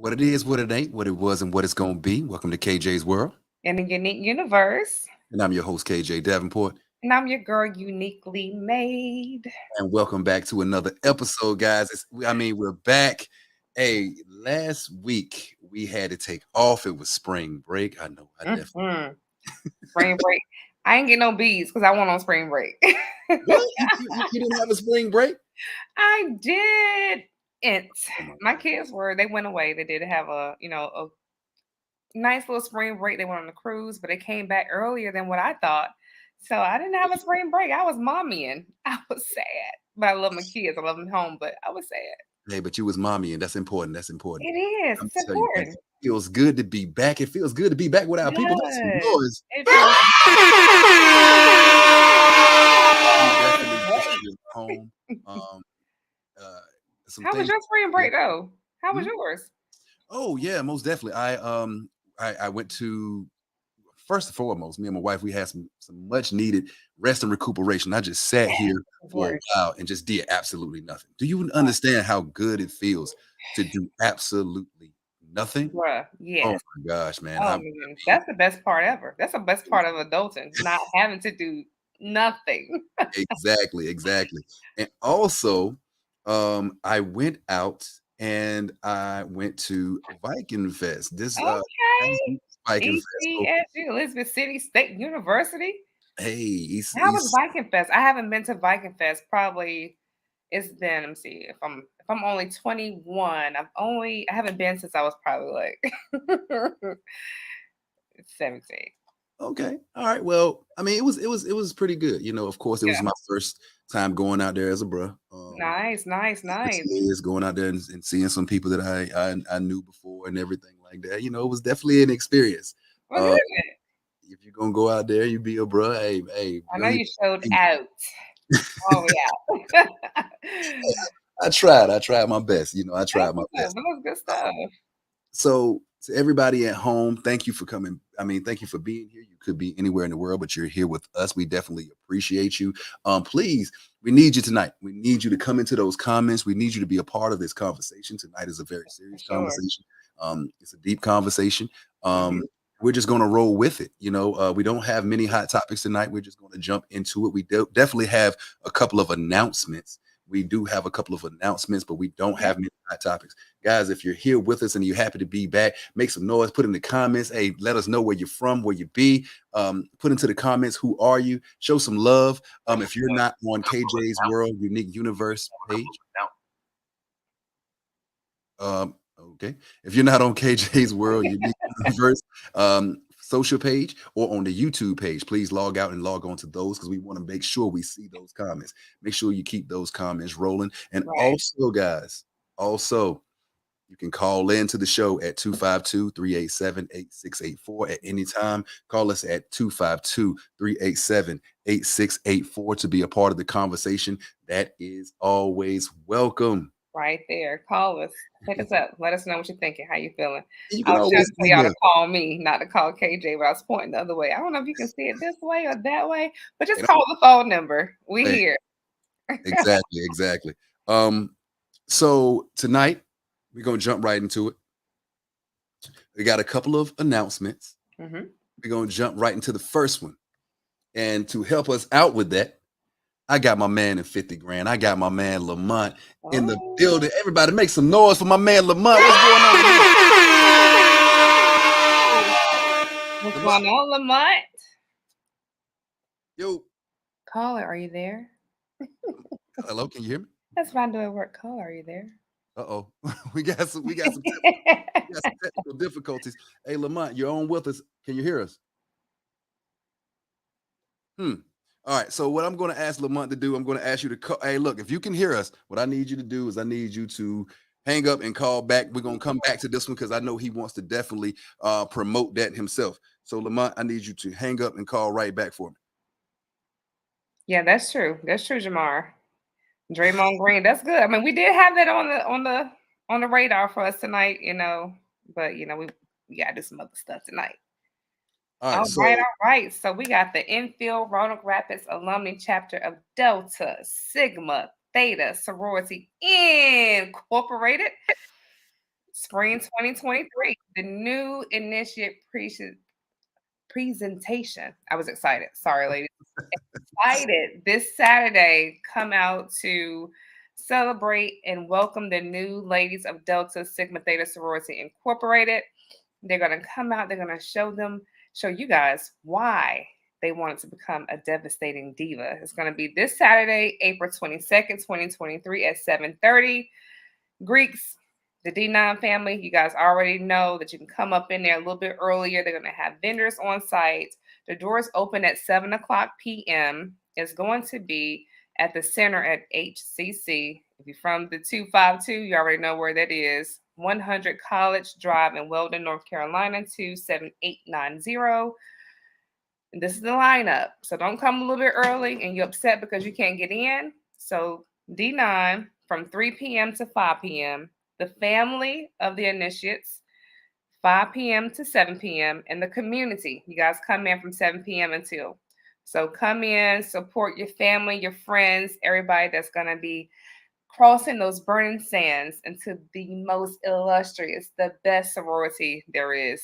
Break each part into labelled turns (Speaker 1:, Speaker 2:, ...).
Speaker 1: What it is, what it ain't, what it was, and what it's going to be. Welcome to KJ's World.
Speaker 2: In a unique universe.
Speaker 1: And I'm your host, KJ Davenport.
Speaker 2: And I'm your girl, uniquely made.
Speaker 1: And welcome back to another episode, guys. We're back. Hey, last week we had to take off. It was spring break. I know. I definitely.
Speaker 2: Mm-hmm. Spring break. I ain't get no bees because I went on spring break.
Speaker 1: What? You didn't have a spring break?
Speaker 2: I did.
Speaker 1: Oh
Speaker 2: My
Speaker 1: God.
Speaker 2: kids they went away. They did have a nice little spring break. They went on a cruise, but they came back earlier than what I thought. So I didn't have a spring break. I was mommying. I was sad. But I love my kids. I love them home, but I was sad.
Speaker 1: Hey, but you was mommy, and that's important. That's important.
Speaker 2: It is.
Speaker 1: I'm
Speaker 2: It's
Speaker 1: telling you, man,
Speaker 2: important.
Speaker 1: it feels good to be back. It feels good to be back without people. Make some
Speaker 2: Yes.
Speaker 1: noise.
Speaker 2: It feels
Speaker 1: We
Speaker 2: oh,
Speaker 1: definitely missed
Speaker 2: great.
Speaker 1: you at home. Um, uh, some
Speaker 2: How was
Speaker 1: things.
Speaker 2: your spring break though? How was
Speaker 1: Hmm?
Speaker 2: yours?
Speaker 1: Oh yeah, most definitely. I went to first and foremost, me and my wife, we had some much needed rest and recuperation. I just sat here for a
Speaker 2: Important.
Speaker 1: while and just did absolutely nothing. Do you understand how good it feels to do absolutely nothing?
Speaker 2: Bruh,
Speaker 1: Oh
Speaker 2: yes.
Speaker 1: my gosh, man.
Speaker 2: Oh man, that's the best part ever. That's the best part of adulting, not having to do nothing.
Speaker 1: Exactly. And also, I went out and I went to Viking Fest. This past
Speaker 2: Okay.
Speaker 1: week's Viking Fest. So,
Speaker 2: ECSU, Elizabeth City State University.
Speaker 1: hey,
Speaker 2: How was Viking Fest? I haven't been to Viking Fest. Probably it's been. Let me see. If I'm only 21, I haven't been since I was probably like 17.
Speaker 1: okay. All right. Well, I mean, it was pretty good. Of course, it was
Speaker 2: Yeah.
Speaker 1: my first time going out there as a bruh.
Speaker 2: Nice.
Speaker 1: Is going out there and seeing some people that I knew before and everything like that. It was definitely an experience.
Speaker 2: Was
Speaker 1: Uh,
Speaker 2: it?
Speaker 1: if you're gonna go out there, you be a bruh. Hey,
Speaker 2: I know
Speaker 1: bring
Speaker 2: you showed
Speaker 1: it.
Speaker 2: out. Oh yeah.
Speaker 1: I tried my best. I
Speaker 2: That's
Speaker 1: tried my
Speaker 2: what's up.
Speaker 1: best.
Speaker 2: That was good stuff.
Speaker 1: So to everybody at home, thank you for coming. I mean, thank you for being here. You could be anywhere in the world, but you're here with us. We definitely appreciate you. Please, we need you tonight. We need you to come into those comments. We need you to be a part of this conversation. Tonight is a very
Speaker 2: For
Speaker 1: serious
Speaker 2: sure.
Speaker 1: conversation. It's a deep conversation.
Speaker 2: Mhm.
Speaker 1: We're just going to roll with it. We don't have many hot topics tonight. We're just going to jump into it. We definitely have a couple of announcements. We do have a couple of announcements, but we don't
Speaker 2: Okay.
Speaker 1: have many hot topics. Guys, if you're here with us and you're happy to be back, make some noise, put in the comments. Hey, let us know where you're from, where you be. Put into the comments, who are you? Show some love. If you're not on KJ's World Unique Universe page, okay. If you're not on KJ's World Unique Universe social page or on the YouTube page, please log out and log on to those because we want to make sure we see those comments. Make sure you keep those comments rolling. And
Speaker 2: Right.
Speaker 1: also, guys, you can call in to the show at 252-387-8684 at any time. Call us at 252-387-8684 to be a part of the conversation. That is always welcome.
Speaker 2: Right there. Call us. Hit us up. Let us know what you're thinking, how you feeling.
Speaker 1: And you
Speaker 2: I
Speaker 1: can
Speaker 2: was trying
Speaker 1: always
Speaker 2: to tell y'all
Speaker 1: email.
Speaker 2: to call me, not to call KJ, but I was pointing the other way. I don't know if you can see it this way or that way, but just
Speaker 1: And
Speaker 2: call the phone number. We
Speaker 1: hey,
Speaker 2: here.
Speaker 1: exactly. So tonight we're gonna jump right into it. We got a couple of announcements.
Speaker 2: Hmm.
Speaker 1: We're gonna jump right into the first one. And to help us out with that, I got my man in 50 grand. I got my man Lamont in the
Speaker 2: Oh,
Speaker 1: building. Everybody make some noise for my man Lamont. What's going on, Lamont?
Speaker 2: what's
Speaker 1: Lamont,
Speaker 2: going on, Lamont?
Speaker 1: yo,
Speaker 2: Caller, are you there?
Speaker 1: hello, can you hear me?
Speaker 2: That's why I do at work. Caller, are you there?
Speaker 1: Uh-oh. We got some technical difficulties. Hey Lamont, you're on with us. Can you hear us? Hmm. All right. So what I'm going to ask Lamont to do, I'm going to ask you to call. Hey, look, if you can hear us, what I need you to do is I need you to hang up and call back. We're going to come back to this one because I know he wants to definitely promote that himself. So Lamont, I need you to hang up and call right back for me.
Speaker 2: Yeah, that's true. That's true, Jamar. Draymond Green. That's good. I mean, we did have that on the radar for us tonight, but we gotta do some other stuff tonight.
Speaker 1: All right.
Speaker 2: All right,
Speaker 1: So
Speaker 2: all right. So we got the Infield Roanoke Rapids Alumni Chapter of Delta Sigma Theta Sorority Incorporated Spring 2023, the new initiate presentation. I was excited. Sorry, ladies. Excited. This Saturday, come out to celebrate and welcome the new ladies of Delta Sigma Theta Sorority Incorporated. They're going to come out, they're going to show you guys why they wanted to become a devastating diva. It's going to be this Saturday, April 22nd, 2023 at 7:30. Greeks, the D9 family, you guys already know that you can come up in there a little bit earlier. They're going to have vendors on site. The doors open at 7 o'clock p.m. It's going to be at the center at HCC. If you're from the 252, you already know where that is. 100 College Drive in Weldon, North Carolina, 27890. And this is the lineup. So don't come a little bit early and you're upset because you can't get in. So D9 from 3 p.m. to 5 p.m. The family of the initiates, 5 p.m. to 7 p.m. And the community, you guys come in from 7 p.m. until. So come in, support your family, your friends, everybody that's going to be crossing those burning sands into the most illustrious, the best sorority there is.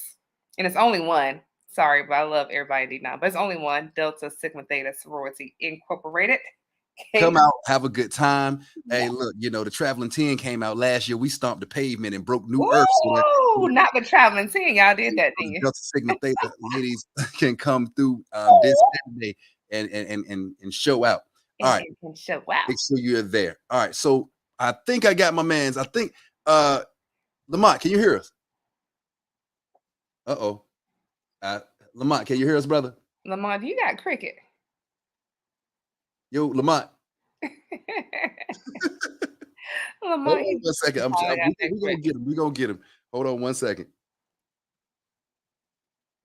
Speaker 2: And it's only one. Sorry, but I love everybody now. But it's only one, Delta Sigma Theta Sorority Incorporated.
Speaker 1: Come out, have a good time. Hey, look, the Traveling 10 came out last year. We stomped the pavement and broke new earth.
Speaker 2: So not the Traveling 10. Y'all did that, didn't you?
Speaker 1: Delta Sigma Theta ladies can come through this Saturday and show out. All right.
Speaker 2: And show out.
Speaker 1: Make sure you're there. All right. So I think I got my mans. I think Lamont, can you hear us? Uh-oh. Lamont, can you hear us, brother?
Speaker 2: Lamont, you got cricket.
Speaker 1: Yo, Lamont.
Speaker 2: Lamont,
Speaker 1: hold on 1 second. We're gonna get him. Hold on 1 second.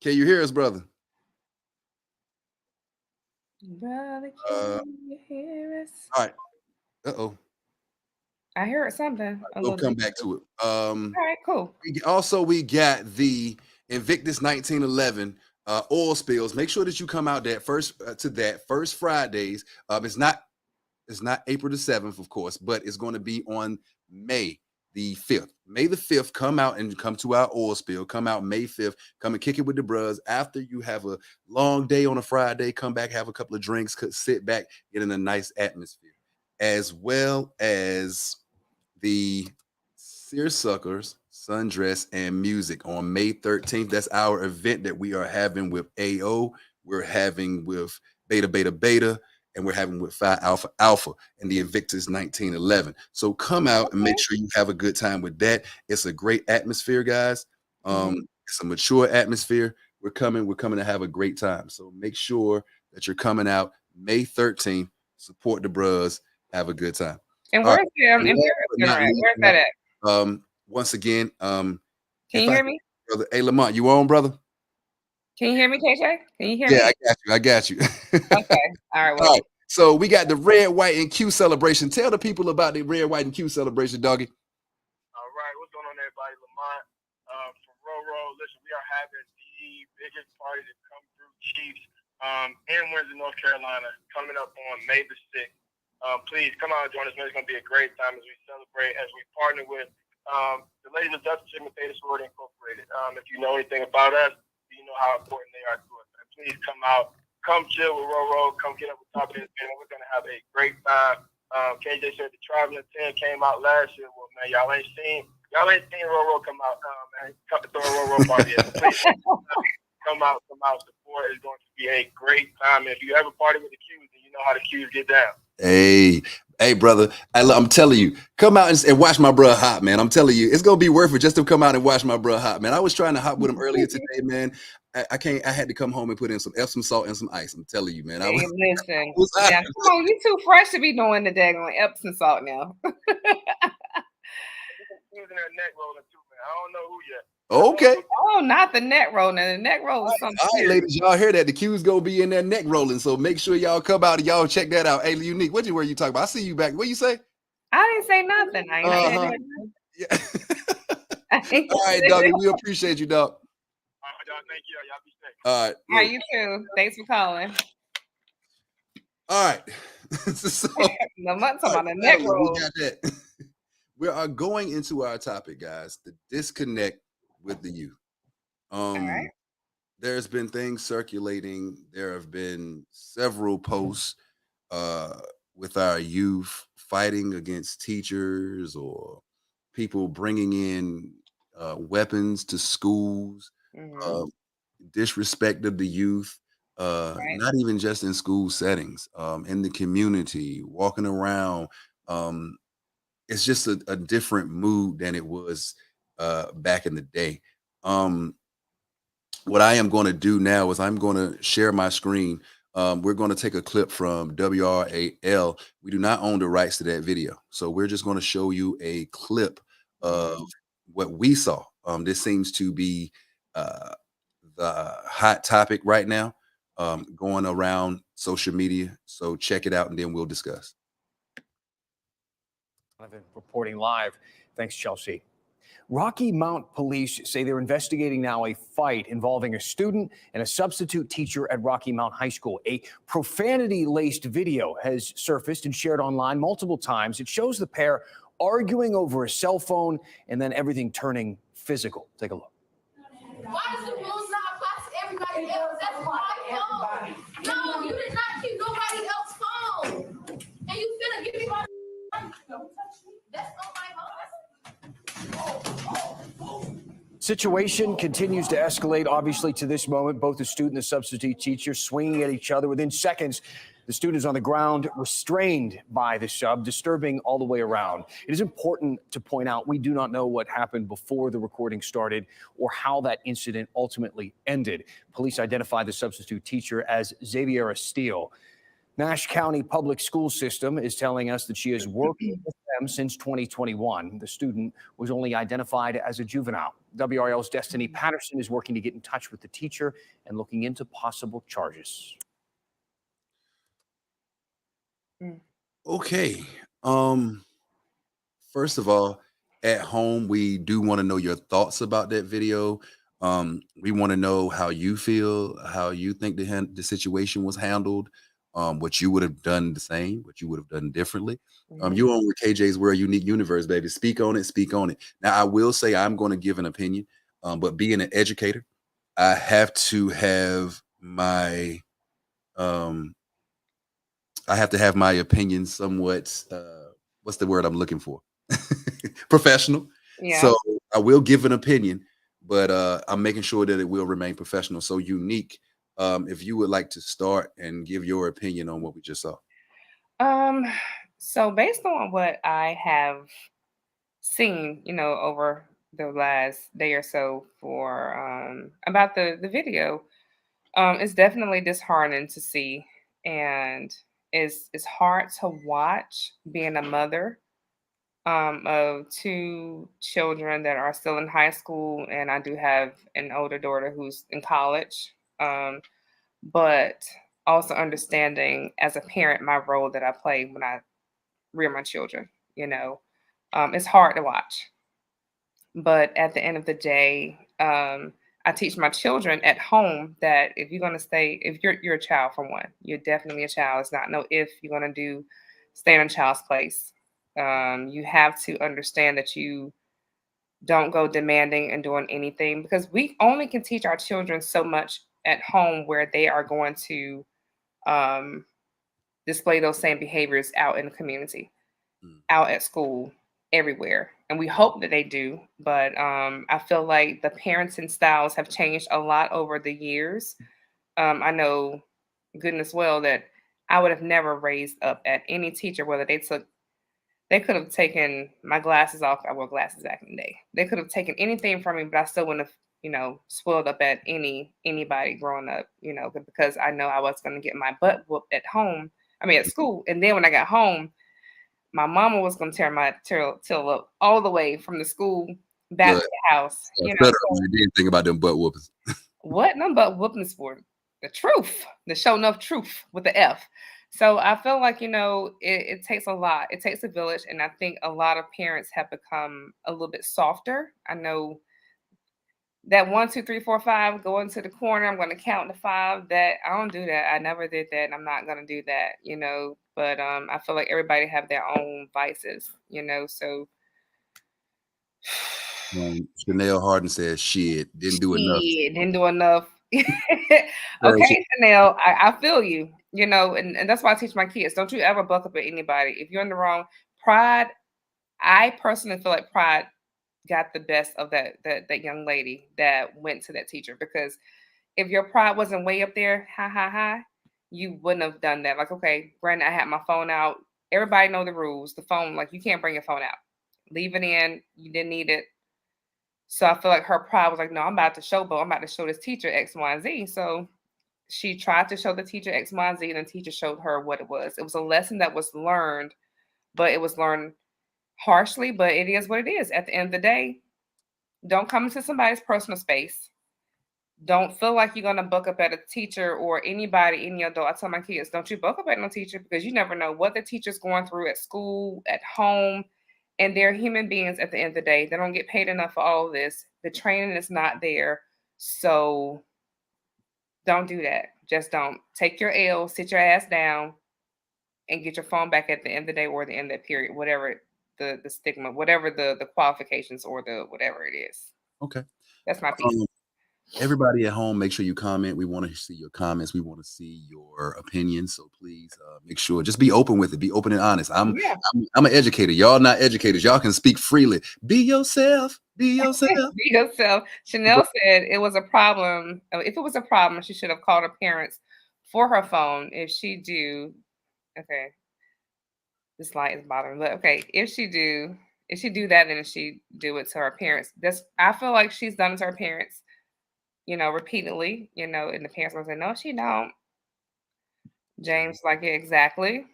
Speaker 1: Can you hear us, brother?
Speaker 2: Brother, can you hear us?
Speaker 1: All right. Uh-oh.
Speaker 2: I heard something.
Speaker 1: We'll come back to it.
Speaker 2: All right, cool.
Speaker 1: We got the Invictus 1911 oil spills. Make sure that you come out that first Fridays. It's not April the 7th, of course, but it's going to be on May the 5th. May the 5th, come out and come to our oil spill. Come out May 5th. Come and kick it with the bros. After you have a long day on a Friday, come back, have a couple of drinks, sit back, get in a nice atmosphere. As well as the Seersuckers Sundress and Music on May 13th. That's our event that we are having with AO. We're having with Beta Beta Beta, and we're having with Phi Alpha Alpha and the Invictus 1911. So come out and make sure you have a good time with that. It's a great atmosphere, guys. It's a mature atmosphere. We're coming to have a great time. So make sure that you're coming out May 13th. Support the bros. Have a good time.
Speaker 2: And where's where's that at?
Speaker 1: Once again,
Speaker 2: can you hear me?
Speaker 1: Brother, hey Lamont, you on, brother?
Speaker 2: Can you hear me, KJ? Can you hear me?
Speaker 1: Yeah, I got you.
Speaker 2: Okay. All right.
Speaker 1: All right. So we got the red, white, and Q celebration. Tell the people about the red, white, and Q celebration, doggy.
Speaker 3: All right. What's going on, everybody? Lamont from Roro. Listen, we are having the biggest party to come through Chiefs in Windsor, North Carolina, coming up on May the 6th. Please come out and join us, man. It's going to be a great time as we celebrate, as we partner with the ladies of Delta Sigma Theta Sorority Incorporated. If you know anything about us, you know how important they are to us. Man. Please come out, come chill with Roro, come get up with top of this, man. We're going to have a great time. KJ said the Traveling 10 came out last year. Well, man, y'all ain't seen Roro come out, man. Come to throw a Roro party. Please come out, support. It's going to be a great time. And if you ever party with the Qs, then you know how the Qs get down.
Speaker 1: Hey, brother, I'm telling you, come out and watch my bro hop, man. I'm telling you, it's gonna be worth it just to come out and watch my bro hop, man. I was trying to hop with him earlier today, man. I can't. I had to come home and put in some Epsom salt and some ice. I'm telling you, man.
Speaker 2: Listen, come on, you too fresh to be doing the daggone Epsom salt now.
Speaker 3: Using that neck roller too, man. I don't know who yet.
Speaker 1: Okay.
Speaker 2: Oh, not the neck roll. Now the neck roll is something.
Speaker 1: All right, ladies, y'all hear that? The Q's gonna be in there neck rolling. So make sure y'all come out and y'all check that out. Hey, Unique, what you talking about? I see you back. What you say?
Speaker 2: I didn't say nothing. I ain't said
Speaker 1: nothing. All right, doggy. We appreciate you, dog.
Speaker 3: All right, y'all. Thank you. Y'all be safe.
Speaker 1: All right.
Speaker 2: All right, you too. Thanks for calling.
Speaker 1: All right. So,
Speaker 2: the month about the neck roll.
Speaker 1: We got that. We are going into our topic, guys, the disconnect with the youth.
Speaker 2: All
Speaker 1: Um,
Speaker 2: right.
Speaker 1: there's been things circulating. There have been several posts uh, with our youth fighting against teachers or people bringing in weapons to schools,
Speaker 2: Mm-hmm.
Speaker 1: uh, disrespect of the youth,
Speaker 2: Right.
Speaker 1: not even just in school settings, in the community, walking around. It's just a different mood than it was back in the day. Um, what I am going to do now is I'm going to share my screen. We're going to take a clip from WRAL. We do not own the rights to that video. So we're just going to show you a clip of what we saw. This seems to be uh, the hot topic right now, going around social media. So check it out and then we'll discuss.
Speaker 4: Reporting live. Thanks, Chelsea. Rocky Mount police say they're investigating now a fight involving a student and a substitute teacher at Rocky Mount High School. A profanity-laced video has surfaced and shared online multiple times. It shows the pair arguing over a cell phone and then everything turning physical. Take a look.
Speaker 5: Why does the rules not apply to everybody else? That's my phone. No, you did not keep nobody else's phone. And you finna give me my that's on my phone.
Speaker 4: Situation continues to escalate, obviously, to this moment. Both the student and the substitute teacher swinging at each other. Within seconds, the student is on the ground, restrained by the sub, disturbing all the way around. It is important to point out we do not know what happened before the recording started or how that incident ultimately ended. Police identified the substitute teacher as Xaviera Steele. Nash County Public School System is telling us that she has worked with them since 2021. The student was only identified as a juvenile. WRL's Destiny Patterson is working to get in touch with the teacher and looking into possible charges.
Speaker 1: Okay. First of all, at home, we do want to know your thoughts about that video. We want to know how you feel, how you think the situation was handled, what you would have done the same, what you would have done differently. You on with KJ's World Unique Universe, baby. Speak on it, speak on it. Now, I will say I'm going to give an opinion, but being an educator, I have to have my um I have to have my opinion somewhat what's the word I'm looking for? Professional.
Speaker 2: Yeah.
Speaker 1: So I will give an opinion, but I'm making sure that it will remain professional. So Unique, if you would like to start and give your opinion on what we just saw.
Speaker 2: Um, so based on what I have seen, over the last day or so for about the video, it's definitely disheartening to see, and it's hard to watch being a mother of two children that are still in high school, and I do have an older daughter who's in college. But also understanding as a parent my role that I play when I rear my children. It's hard to watch, but at the end of the day, I teach my children at home that if you're gonna stay, if you're a child for one, you're definitely a child. It's not no if you're gonna do stay in a child's place. You have to understand that you don't go demanding and doing anything because we only can teach our children so much at home where they are going to um, display those same behaviors out in the community,
Speaker 1: Mm.
Speaker 2: out at school, everywhere. And we hope that they do. But I feel like the parenting styles have changed a lot over the years. I know goodness well that I would have never raised up at any teacher, whether they could have taken my glasses off. I wore glasses back in the day. They could have taken anything from me, but I still wouldn't have, swelled up at anybody growing up, because I know I was going to get my butt whooped at home. I mean, at school. And then when I got home, my mama was going to tear my tail up all the way from the school back
Speaker 1: Good.
Speaker 2: to the house.
Speaker 1: Shut up, man. Didn't think about them butt whoopings.
Speaker 2: What? None but whoopings for the truth, the show enough truth with the F. So I feel like, it takes a lot. It takes a village. And I think a lot of parents have become a little bit softer. I know that 1, 2, 3, 4, 5, go into the corner. I'm going to count to 5. That I don't do that. I never did that. And I'm not going to do that, But I feel like everybody have their own vices, So
Speaker 1: Chanel Harden says, "Shit, didn't do enough."
Speaker 2: Shit, didn't do enough.
Speaker 1: Girl, she-
Speaker 2: Okay, Chanel, I feel you. You know, and that's why I teach my kids. Don't you ever buck up at anybody. If you're in the wrong, pride. I personally feel like pride got the best of that young lady that went to that teacher because if your pride wasn't way up there, you wouldn't have done that. Like, okay, granted, I had my phone out. Everybody know the rules. The phone, like, you can't bring your phone out. Leave it in. You didn't need it. So I feel like her pride was like, no, I'm about to showboat. I'm about to show this teacher X, Y, and Z. So she tried to show the teacher X, Y, and Z, and the teacher showed her what it was. It was a lesson that was learned, but it was learned harshly, but it is what it is. At the end of the day, don't come into somebody's personal space. Don't feel like you're gonna buck up at a teacher or anybody, any adult. I tell my kids, don't you buck up at no teacher because you never know what the teacher's going through at school, at home, and they're human beings at the end of the day. They don't get paid enough for all of this. The training is not there. So don't do that. Just don't. Take your L, sit your ass down, and get your phone back at the end of the day or the end of that period, whatever the stigma, whatever the qualifications or the whatever it is.
Speaker 1: Okay.
Speaker 2: That's my piece.
Speaker 1: Everybody at home, make sure you comment. We want to see your comments. We want to see your opinions. So please make sure, just be open with it. Be open and honest. I'm an educator. Y'all not educators. Y'all can speak freely. Be yourself. Be yourself.
Speaker 2: Be yourself. Chanel said it was a problem. If it was a problem, she should have called her parents for her phone. If she do, okay. This light is bothering, but okay. If she do that, then she do it to her parents. I feel like she's done it to her parents, repeatedly, and the parents will say, no, she don't. James, like, yeah, exactly.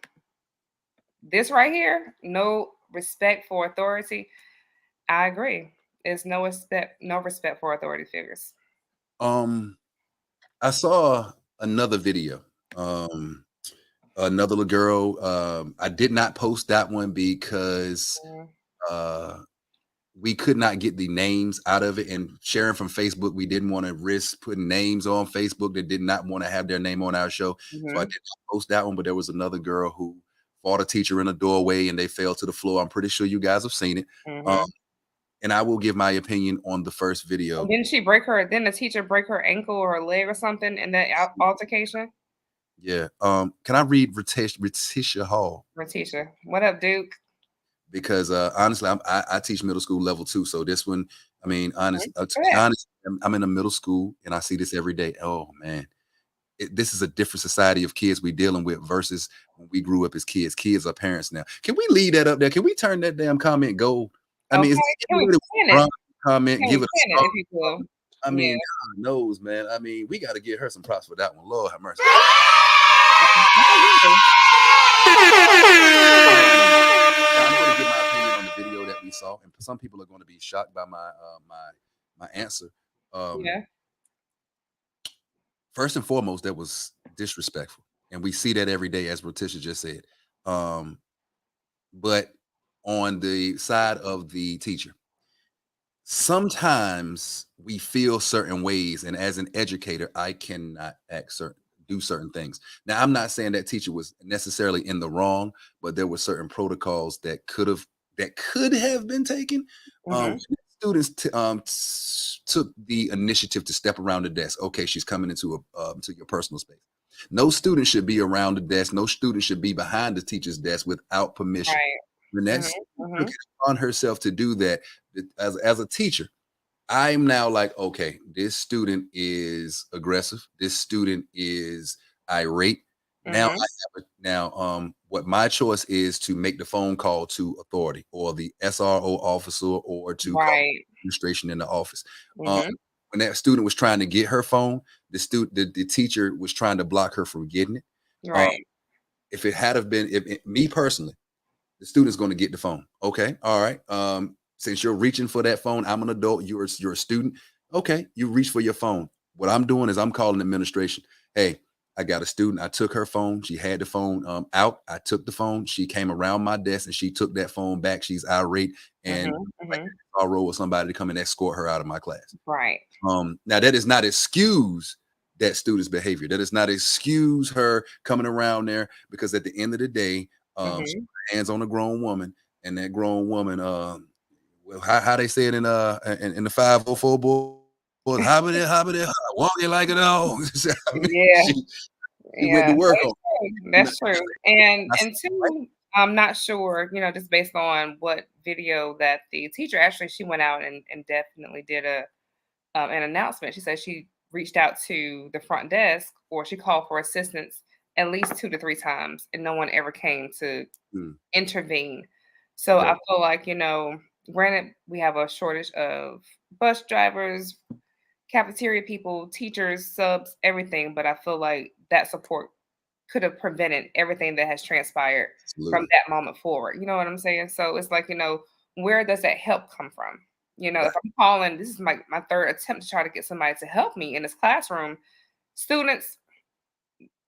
Speaker 2: This right here, no respect for authority. I agree. There's no respect for authority figures.
Speaker 1: I saw another video. Another little girl. I did not post that one because we could not get the names out of it, and sharing from Facebook, we didn't want to risk putting names on Facebook that did not want to have their name on our show. So I did not post that one, but there was another girl who fought a teacher in a doorway and they fell to the floor. I'm pretty sure you guys have seen it. And I will give my opinion on the first video.
Speaker 2: Didn't the teacher break her ankle or her leg or something in that altercation?
Speaker 1: Yeah. Can I read Retisha Hall?
Speaker 2: Retisha, what up, Duke?
Speaker 1: Because honestly, I teach middle school level 2. So this one, I mean, honestly, I'm in a middle school and I see this every day. Oh man, this is a different society of kids we're dealing with versus when we grew up as kids. Kids are parents now. Can we leave that up there? Can we turn that damn comment gold? I mean, comment, give it a star. If you will. I mean, God knows, man. I mean, we got to give her some props for that one. Lord have mercy. I'm going to give my opinion on the video that we saw, and some people are going to be shocked by my answer. First and foremost, that was disrespectful, and we see that every day, as Retisha just said. But on the side of the teacher, sometimes we feel certain ways, and as an educator, I cannot do certain things. Now, I'm not saying that teacher was necessarily in the wrong, but there were certain protocols that could have been taken. Students took the initiative to step around the desk. Okay, she's coming into to your personal space. No student should be around the desk. No student should be behind the teacher's desk without permission. Right. When that student took it on herself to do that, as a teacher, I'm now like, okay, this student is aggressive. This student is irate. Now, what my choice is to make the phone call to authority or the SRO officer or to call administration in the office. When that student was trying to get her phone, the teacher was trying to block her from getting it. Right. If it had have been me personally, the student's going to get the phone. Okay. All right. Since you're reaching for that phone, I'm an adult. You're a student. Okay. You reach for your phone. What I'm doing is I'm calling administration. Hey, I got a student. I took her phone. She had the phone out. I took the phone. She came around my desk and she took that phone back. She's irate and I'll roll with somebody to come and escort her out of my class. Right. Now that is not excuse that student's behavior. That does not excuse her coming around there, because at the end of the day, she put her hands on a grown woman, and that grown woman how they say it in the 504 boys, hobbity, walking like a dog. I mean,
Speaker 2: Yeah,
Speaker 1: she went to
Speaker 2: yeah,
Speaker 1: work on.
Speaker 2: that's true. And
Speaker 1: I said,
Speaker 2: and two, I'm not sure, just based on what video that the teacher actually she went out and definitely did an announcement. She said she reached out to the front desk or she called for assistance at least 2 to 3 times and no one ever came to
Speaker 1: "Hmm,
Speaker 2: intervene. So
Speaker 1: okay,
Speaker 2: I feel like, granted we have a shortage of bus drivers, cafeteria people, teachers, subs, everything, but I feel like that support could have prevented everything that has transpired from
Speaker 1: absolutely.
Speaker 2: that moment forward. You know what I'm saying? So it's like, where does that help come from?
Speaker 1: Right.
Speaker 2: If I'm calling, this is my third attempt to try to get somebody to help me in this classroom. Students,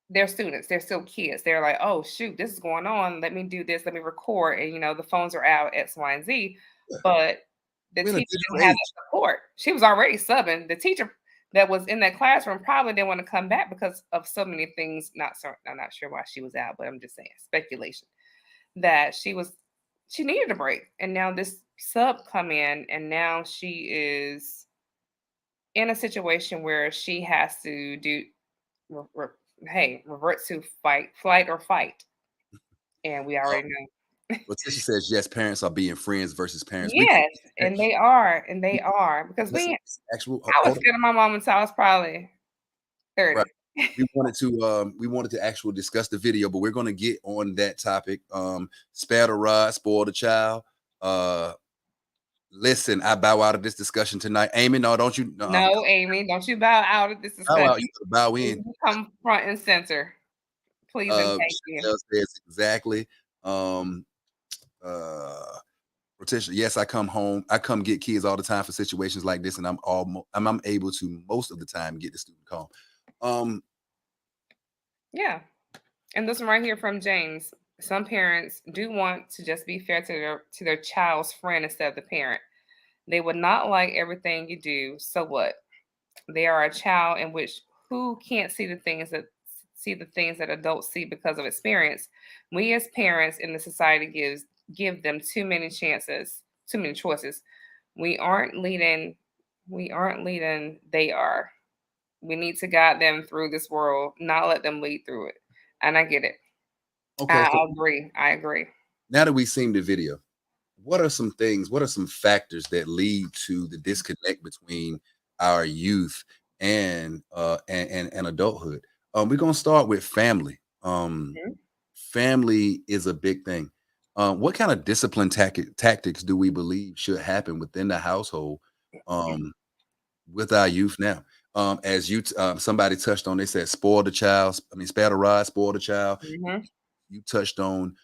Speaker 2: they're students, they're still kids. They're like, oh shoot, this is going on. Let me do this, let me record. And the phones are out, X, Y, and Z.
Speaker 1: Yeah.
Speaker 2: But the
Speaker 1: We're in a
Speaker 2: teacher
Speaker 1: digital
Speaker 2: didn't have
Speaker 1: age.
Speaker 2: that support. She was already subbing. The teacher that was in that classroom probably didn't want to come back because of so many things. I'm not sure why she was out, but I'm just saying speculation that she needed a break. And now this sub come in and now she is in a situation where she has to do re- re- revert to flight or fight. And we
Speaker 1: Uh,
Speaker 2: already know.
Speaker 1: Letitia says yes, parents are being friends versus parents. We
Speaker 2: Yes, and they are because
Speaker 1: listen, actual
Speaker 2: I was
Speaker 1: hold on.
Speaker 2: scared of my mom until I was probably
Speaker 1: Right.
Speaker 2: 30.
Speaker 1: We wanted to actually discuss the video, but we're gonna get on that topic. Spare the rod, spoil the child. Uh listen, I bow out of this discussion tonight. Amy, no, don't you
Speaker 2: No, Amy, don't you bow out of this
Speaker 1: bow
Speaker 2: discussion.
Speaker 1: out, you gotta bow in.
Speaker 2: You come front and center, please and thank you.
Speaker 1: Chantel says exactly. Um uh Rotisha, yes, I come get kids all the time for situations like this, and I'm able to most of the time get the student calm. Um,
Speaker 2: Yeah. And this one right here from James. Some parents do want to just be fair to their child's friend instead of the parent. They would not like everything you do. So what? They are a child in which who can't see the things that adults see because of experience. We as parents in the society give them too many chances, too many choices. We aren't leading, they are. We need to guide them through this world, not let them lead through it. And I get it.
Speaker 1: okay,
Speaker 2: I
Speaker 1: so
Speaker 2: agree. I agree.
Speaker 1: now that we've seen the video, what are some things, what are some factors that lead to the disconnect between our youth and adulthood? We're gonna start with family.
Speaker 2: Mhm.
Speaker 1: Family is a big thing. What kind of discipline tactics do we believe should happen within the household with our youth now? As somebody touched on, they said spoil the child. I mean, spare the rod, spoil the child.
Speaker 2: Mhm.
Speaker 1: You touched on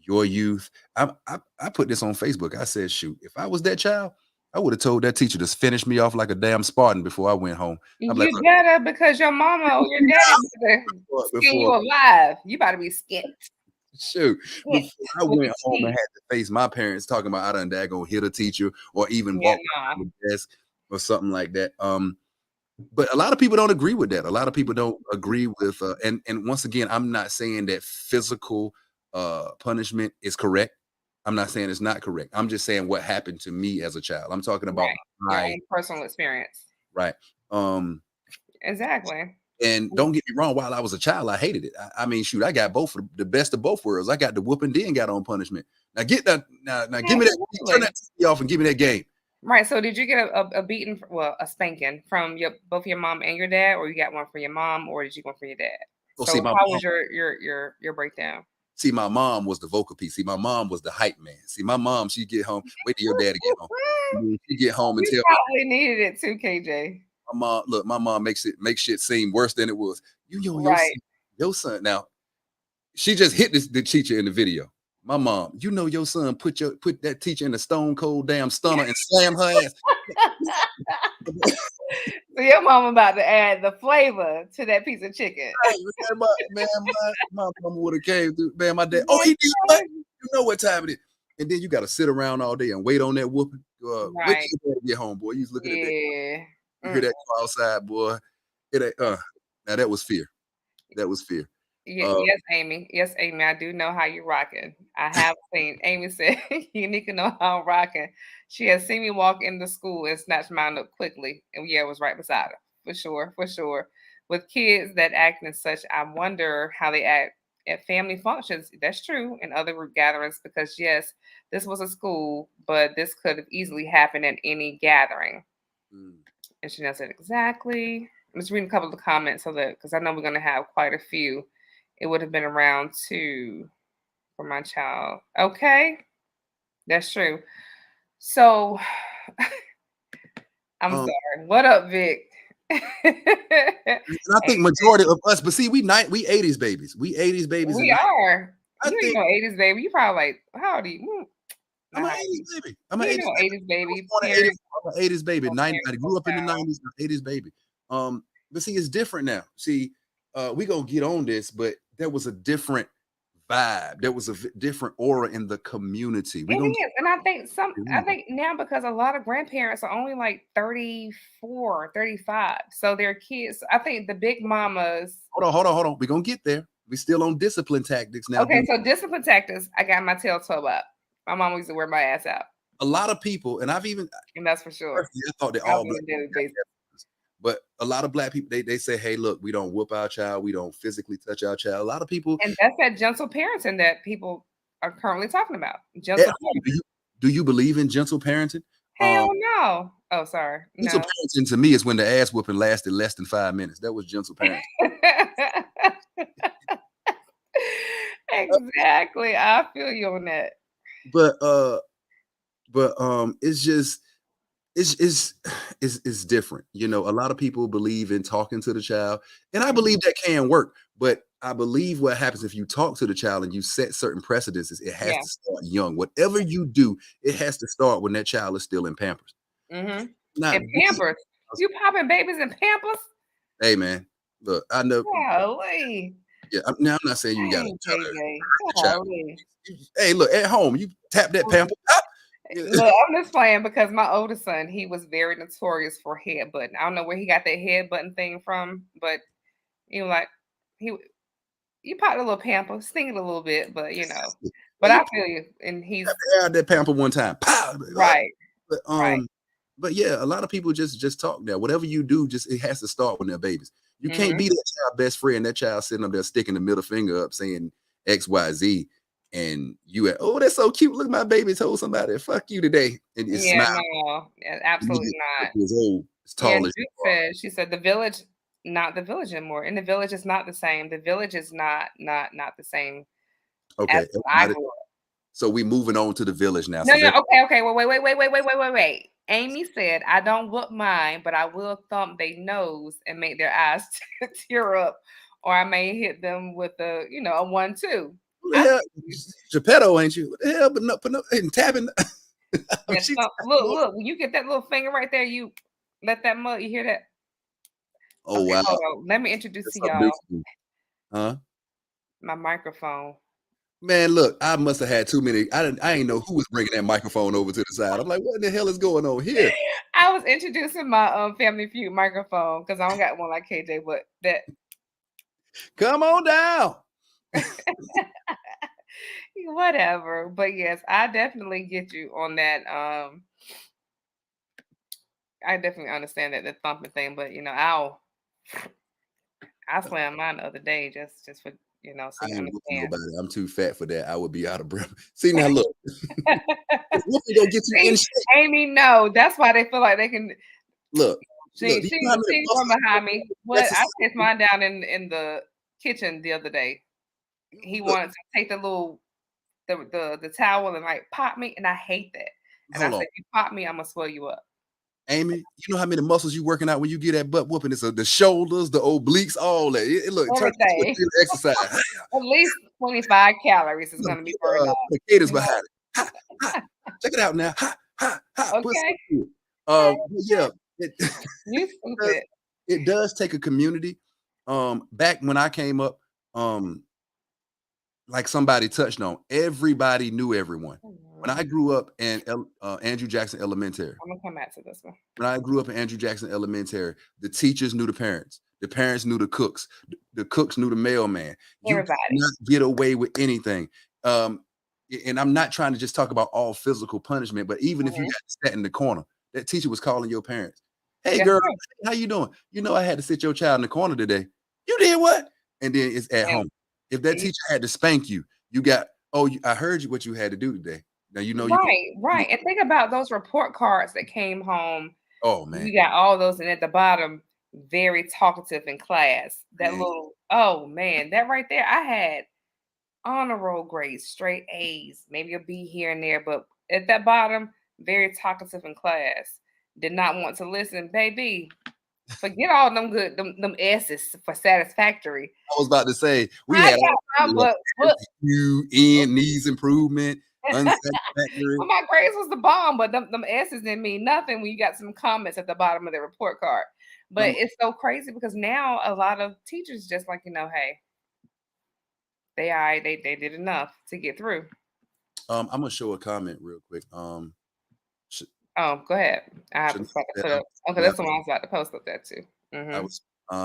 Speaker 1: your youth. I put this on Facebook. I said, shoot, if I was that child, I would have told that teacher to finish me off like a damn Spartan before I went home. I'm like,
Speaker 2: You better because your mama or your daddy better
Speaker 1: look,
Speaker 2: skin you
Speaker 1: before
Speaker 2: alive. You better be skint.
Speaker 1: shoot,
Speaker 2: Skint
Speaker 1: before I
Speaker 2: with
Speaker 1: went
Speaker 2: the
Speaker 1: home and
Speaker 2: teeth.
Speaker 1: had to face my parents talking about I done daggone hit a teacher or even
Speaker 2: Yeah,
Speaker 1: walk
Speaker 2: nah.
Speaker 1: to the desk or something like that. But a lot of people don't agree with that. A lot of people don't agree with and once again, I'm not saying that physical punishment is correct. I'm not saying it's not correct. I'm just saying what happened to me as a child. I'm talking about
Speaker 2: Right. Your
Speaker 1: my
Speaker 2: own personal experience.
Speaker 1: right.
Speaker 2: Exactly.
Speaker 1: And don't get me wrong, while I was a child, I hated it. I mean, shoot, I got both the best of both worlds. I got the whooping, then got on punishment. Now get that now give me that, turn
Speaker 2: Absolutely.
Speaker 1: that TV off and give me that game.
Speaker 2: Right. So did you get a beating, well, a spanking from both your mom and your dad, or you got one for your mom, or did you go for your dad?
Speaker 1: Oh, see,
Speaker 2: So
Speaker 1: my
Speaker 2: how
Speaker 1: mom
Speaker 2: was your breakdown?
Speaker 1: See, my mom was the vocal piece. See, my mom was the hype man. See, my mom, she get home. Wait till your daddy get home. And then she get home and
Speaker 2: You
Speaker 1: tell me,
Speaker 2: probably needed it too, KJ.
Speaker 1: my mom, look, my mom makes shit seem worse than it was.
Speaker 2: Right.
Speaker 1: Your son. Now, she just hit the teacher in the video. My mom, your son put that teacher in a stone cold damn stunner and slam her ass.
Speaker 2: So your mom about to add the flavor to that piece of chicken.
Speaker 1: My mama would have came through. Man, my dad. Oh, he did what? You know what time it is. And then you got to sit around all day and wait on that whooping. Wait
Speaker 2: Right.
Speaker 1: till your daddy get home, boy. You was looking at that.
Speaker 2: Yeah.
Speaker 1: You hear that car outside, boy. It ain't. Now that was fear. That was fear. Uh,
Speaker 2: Yes, Amy. Yes, Amy. I do know how you're rocking. I have seen. Amy said, "Unika know how I'm rocking." She has seen me walk into school and snatch mine up quickly, and yeah, it was right beside her for sure, for sure. With kids that act and such, I wonder how they act at family functions. That's true, and other group gatherings. Because yes, this was a school, but this could have easily happened at any gathering.
Speaker 1: mm,
Speaker 2: And Chanel said, exactly. I'm just reading a couple of the comments so that because I know we're going to have quite a few. It would have been around two for my child. Okay, that's true. So I'm
Speaker 1: um,
Speaker 2: sorry. What up, Vic?
Speaker 1: and I think majority of us, but see, we 80s babies. We 80s babies,
Speaker 2: We
Speaker 1: and
Speaker 2: are.
Speaker 1: I
Speaker 2: You ain't
Speaker 1: think
Speaker 2: no 80s baby. You probably like, how old are you?
Speaker 1: I'm
Speaker 2: Not
Speaker 1: an
Speaker 2: how you.
Speaker 1: 80s baby. I'm an
Speaker 2: You ain't
Speaker 1: 80s
Speaker 2: no
Speaker 1: baby.
Speaker 2: 80s
Speaker 1: I was
Speaker 2: baby.
Speaker 1: born in
Speaker 2: Period.
Speaker 1: 84. I'm an 80s baby.
Speaker 2: No
Speaker 1: 90, I
Speaker 2: parents,
Speaker 1: grew
Speaker 2: no
Speaker 1: up in the
Speaker 2: foul.
Speaker 1: 90s. I'm an 80s baby. But see, it's different now. See, we gonna get on this, but there was a different vibe. There was a different aura in the community.
Speaker 2: It
Speaker 1: We gonna
Speaker 2: is. And I
Speaker 1: get
Speaker 2: think now because a lot of grandparents are only like 34, 35. So their kids, I think the big mamas.
Speaker 1: hold on. We gonna get there. We still on discipline tactics now.
Speaker 2: Okay, so discipline tactics, I got my tail toe up. My mom used to wear my ass out.
Speaker 1: A lot of people, and I've even
Speaker 2: And that's for sure.
Speaker 1: personally, I thought that
Speaker 2: I was
Speaker 1: all
Speaker 2: on
Speaker 1: black
Speaker 2: a daily basis.
Speaker 1: but a lot of black people they say, hey, look, we don't whoop our child, we don't physically touch our child. A lot of people
Speaker 2: And that's that gentle parenting that people are currently talking about.
Speaker 1: at
Speaker 2: Gentle
Speaker 1: home,
Speaker 2: parenting.
Speaker 1: do you believe in gentle parenting?
Speaker 2: Hell no. Oh, sorry.
Speaker 1: Gentle
Speaker 2: No.
Speaker 1: parenting to me is when the ass whooping lasted less than 5 minutes. That was gentle parenting.
Speaker 2: Exactly. I feel you on that.
Speaker 1: But it's just it's different. You know, a lot of people believe in talking to the child, and I believe that can work. But I believe what happens if you talk to the child and you set certain precedences, it has
Speaker 2: Yeah.
Speaker 1: to start young. Whatever you do, it has to start when that child is still in Pampers.
Speaker 2: Mm-hmm.
Speaker 1: Not
Speaker 2: And Pampers. You popping babies in Pampers?
Speaker 1: hey man, look, I know.
Speaker 2: Golly.
Speaker 1: Yeah, now I'm not saying you gotta
Speaker 2: Dang,
Speaker 1: try to
Speaker 2: KJ.
Speaker 1: hurt the child.
Speaker 2: Golly.
Speaker 1: Hey, look, at home, you tap that pamper. Yeah.
Speaker 2: Look, I'm just playing because my oldest son, he was very notorious for headbutting. I don't know where he got that headbutting thing from, but he was like, he you popped a little pamper, sting it a little bit, but you know. But
Speaker 1: Hey,
Speaker 2: I feel you, and he's
Speaker 1: you had that pamper one time. Pow!
Speaker 2: right,
Speaker 1: But
Speaker 2: right.
Speaker 1: but yeah, a lot of people just talk now. Whatever you do, just it has to start when they're babies. You can't
Speaker 2: Mhm.
Speaker 1: be that child best friend, that child sitting up there sticking the middle finger up saying XYZ, and you at, oh, that's so cute. Look, my baby told somebody, fuck you today. And it's
Speaker 2: Yeah,
Speaker 1: smile.
Speaker 2: no, yeah,
Speaker 1: And you
Speaker 2: absolutely
Speaker 1: get
Speaker 2: not.
Speaker 1: years old, as
Speaker 2: Yeah,
Speaker 1: tall
Speaker 2: and
Speaker 1: as
Speaker 2: Duke
Speaker 1: you are.
Speaker 2: said, she said the village, not the village anymore. And the village is not the same. The village is not the same as
Speaker 1: Okay,
Speaker 2: when I
Speaker 1: everybody.
Speaker 2: grew up.
Speaker 1: So we moving on to the village now.
Speaker 2: No,
Speaker 1: So
Speaker 2: no, okay. Wait. Amy said, I don't whoop mine, but I will thump their nose and make their eyes tear up, or I may hit them with a 1-2.
Speaker 1: who the hell? Geppetto, ain't you? What the hell? But no, and tapping.
Speaker 2: Yeah,
Speaker 1: She's
Speaker 2: look, when you get that little finger right there, you let that mud, you hear that?
Speaker 1: oh
Speaker 2: Okay,
Speaker 1: wow,
Speaker 2: hold on. Let me introduce
Speaker 1: that's
Speaker 2: to
Speaker 1: something new
Speaker 2: y'all
Speaker 1: for me. Huh?
Speaker 2: my microphone.
Speaker 1: Man, look, I must have had too many. I ain't know who was bringing that microphone over to the side. I'm like, what in the hell is going on here?
Speaker 2: I was introducing my Family Feud microphone because I don't got one like KJ, but that
Speaker 1: Come on down.
Speaker 2: whatever. But yes, I definitely get you on that. I definitely understand that the thumping thing, but I slammed mine the other day just for so
Speaker 1: I
Speaker 2: you
Speaker 1: ain't whooping
Speaker 2: understand.
Speaker 1: nobody. I'm too fat for that. I would be out of breath. See now, look, if whooping gonna get you in
Speaker 2: See,
Speaker 1: shape.
Speaker 2: Amy, no, that's why they feel like they can.
Speaker 1: Look,
Speaker 2: She
Speaker 1: do
Speaker 2: she
Speaker 1: you know how many
Speaker 2: she run
Speaker 1: muscles
Speaker 2: behind me.
Speaker 1: you
Speaker 2: What I
Speaker 1: exercise?
Speaker 2: chased mine down in the kitchen the other day. He
Speaker 1: Look,
Speaker 2: wanted to take the towel and like pop me, and I hate that. And I
Speaker 1: hold
Speaker 2: said,
Speaker 1: on,
Speaker 2: if you pop me, I'm gonna swell you up.
Speaker 1: Amy. You know how many muscles you working out when you get that butt whooping? It's the shoulders, the obliques, all that. Look, it turns into a
Speaker 2: Everything.
Speaker 1: daily exercise.
Speaker 2: At least 25 calories is
Speaker 1: Put
Speaker 2: gonna be burned off.
Speaker 1: the cadence
Speaker 2: You know?
Speaker 1: behind it. Ha, ha. Check it out now. Ha, ha, ha. Put some
Speaker 2: Okay.
Speaker 1: to it. But yeah, it,
Speaker 2: You
Speaker 1: does,
Speaker 2: stupid.
Speaker 1: it does take a community. Back when I came up, um, like somebody touched on, everybody knew everyone. When I grew up in Andrew Jackson Elementary,
Speaker 2: I'm gonna come back to this one.
Speaker 1: when I grew up in Andrew Jackson Elementary, the teachers knew the parents knew the cooks. the cooks knew the mailman. You
Speaker 2: Everybody.
Speaker 1: cannot get away with anything. And I'm not trying to just talk about all physical punishment, but even if you
Speaker 2: Mhm.
Speaker 1: got sat in the corner, that teacher was calling your parents. Hey,
Speaker 2: That's
Speaker 1: girl,
Speaker 2: right.
Speaker 1: how you doing? You know, I had to sit your child in the corner today. You did what? And then it's at
Speaker 2: And
Speaker 1: home. If that
Speaker 2: you
Speaker 1: teacher had to spank you, you got, oh, I heard you what you had to do today. Now you know you can.
Speaker 2: right. And think about those report cards that came home.
Speaker 1: Oh man,
Speaker 2: You got all those, and at the bottom, very talkative in class. That
Speaker 1: man.
Speaker 2: little, oh man, that right there. I had honor roll grades, straight A's, maybe a B here and there, but at that bottom, very talkative in class. Did not want to listen, baby. Forget all them good them S's for satisfactory.
Speaker 1: I was about to say we
Speaker 2: I
Speaker 1: had all
Speaker 2: got my book.
Speaker 1: you in needs improvement, unsatisfactory.
Speaker 2: Well, my grades was the bomb, but them S's didn't mean nothing when you got some comments at the bottom of the report card. But
Speaker 1: Um,
Speaker 2: it's so crazy because now a lot of teachers just like, hey, they all right, they did enough to get through.
Speaker 1: I'm gonna show a comment real quick. Sh-
Speaker 2: Oh, go ahead. I was
Speaker 1: Chanel
Speaker 2: about to
Speaker 1: said,
Speaker 2: put up. Okay,
Speaker 1: yeah,
Speaker 2: that's the one I was about to post up there too.
Speaker 1: I
Speaker 2: Hmm.
Speaker 1: was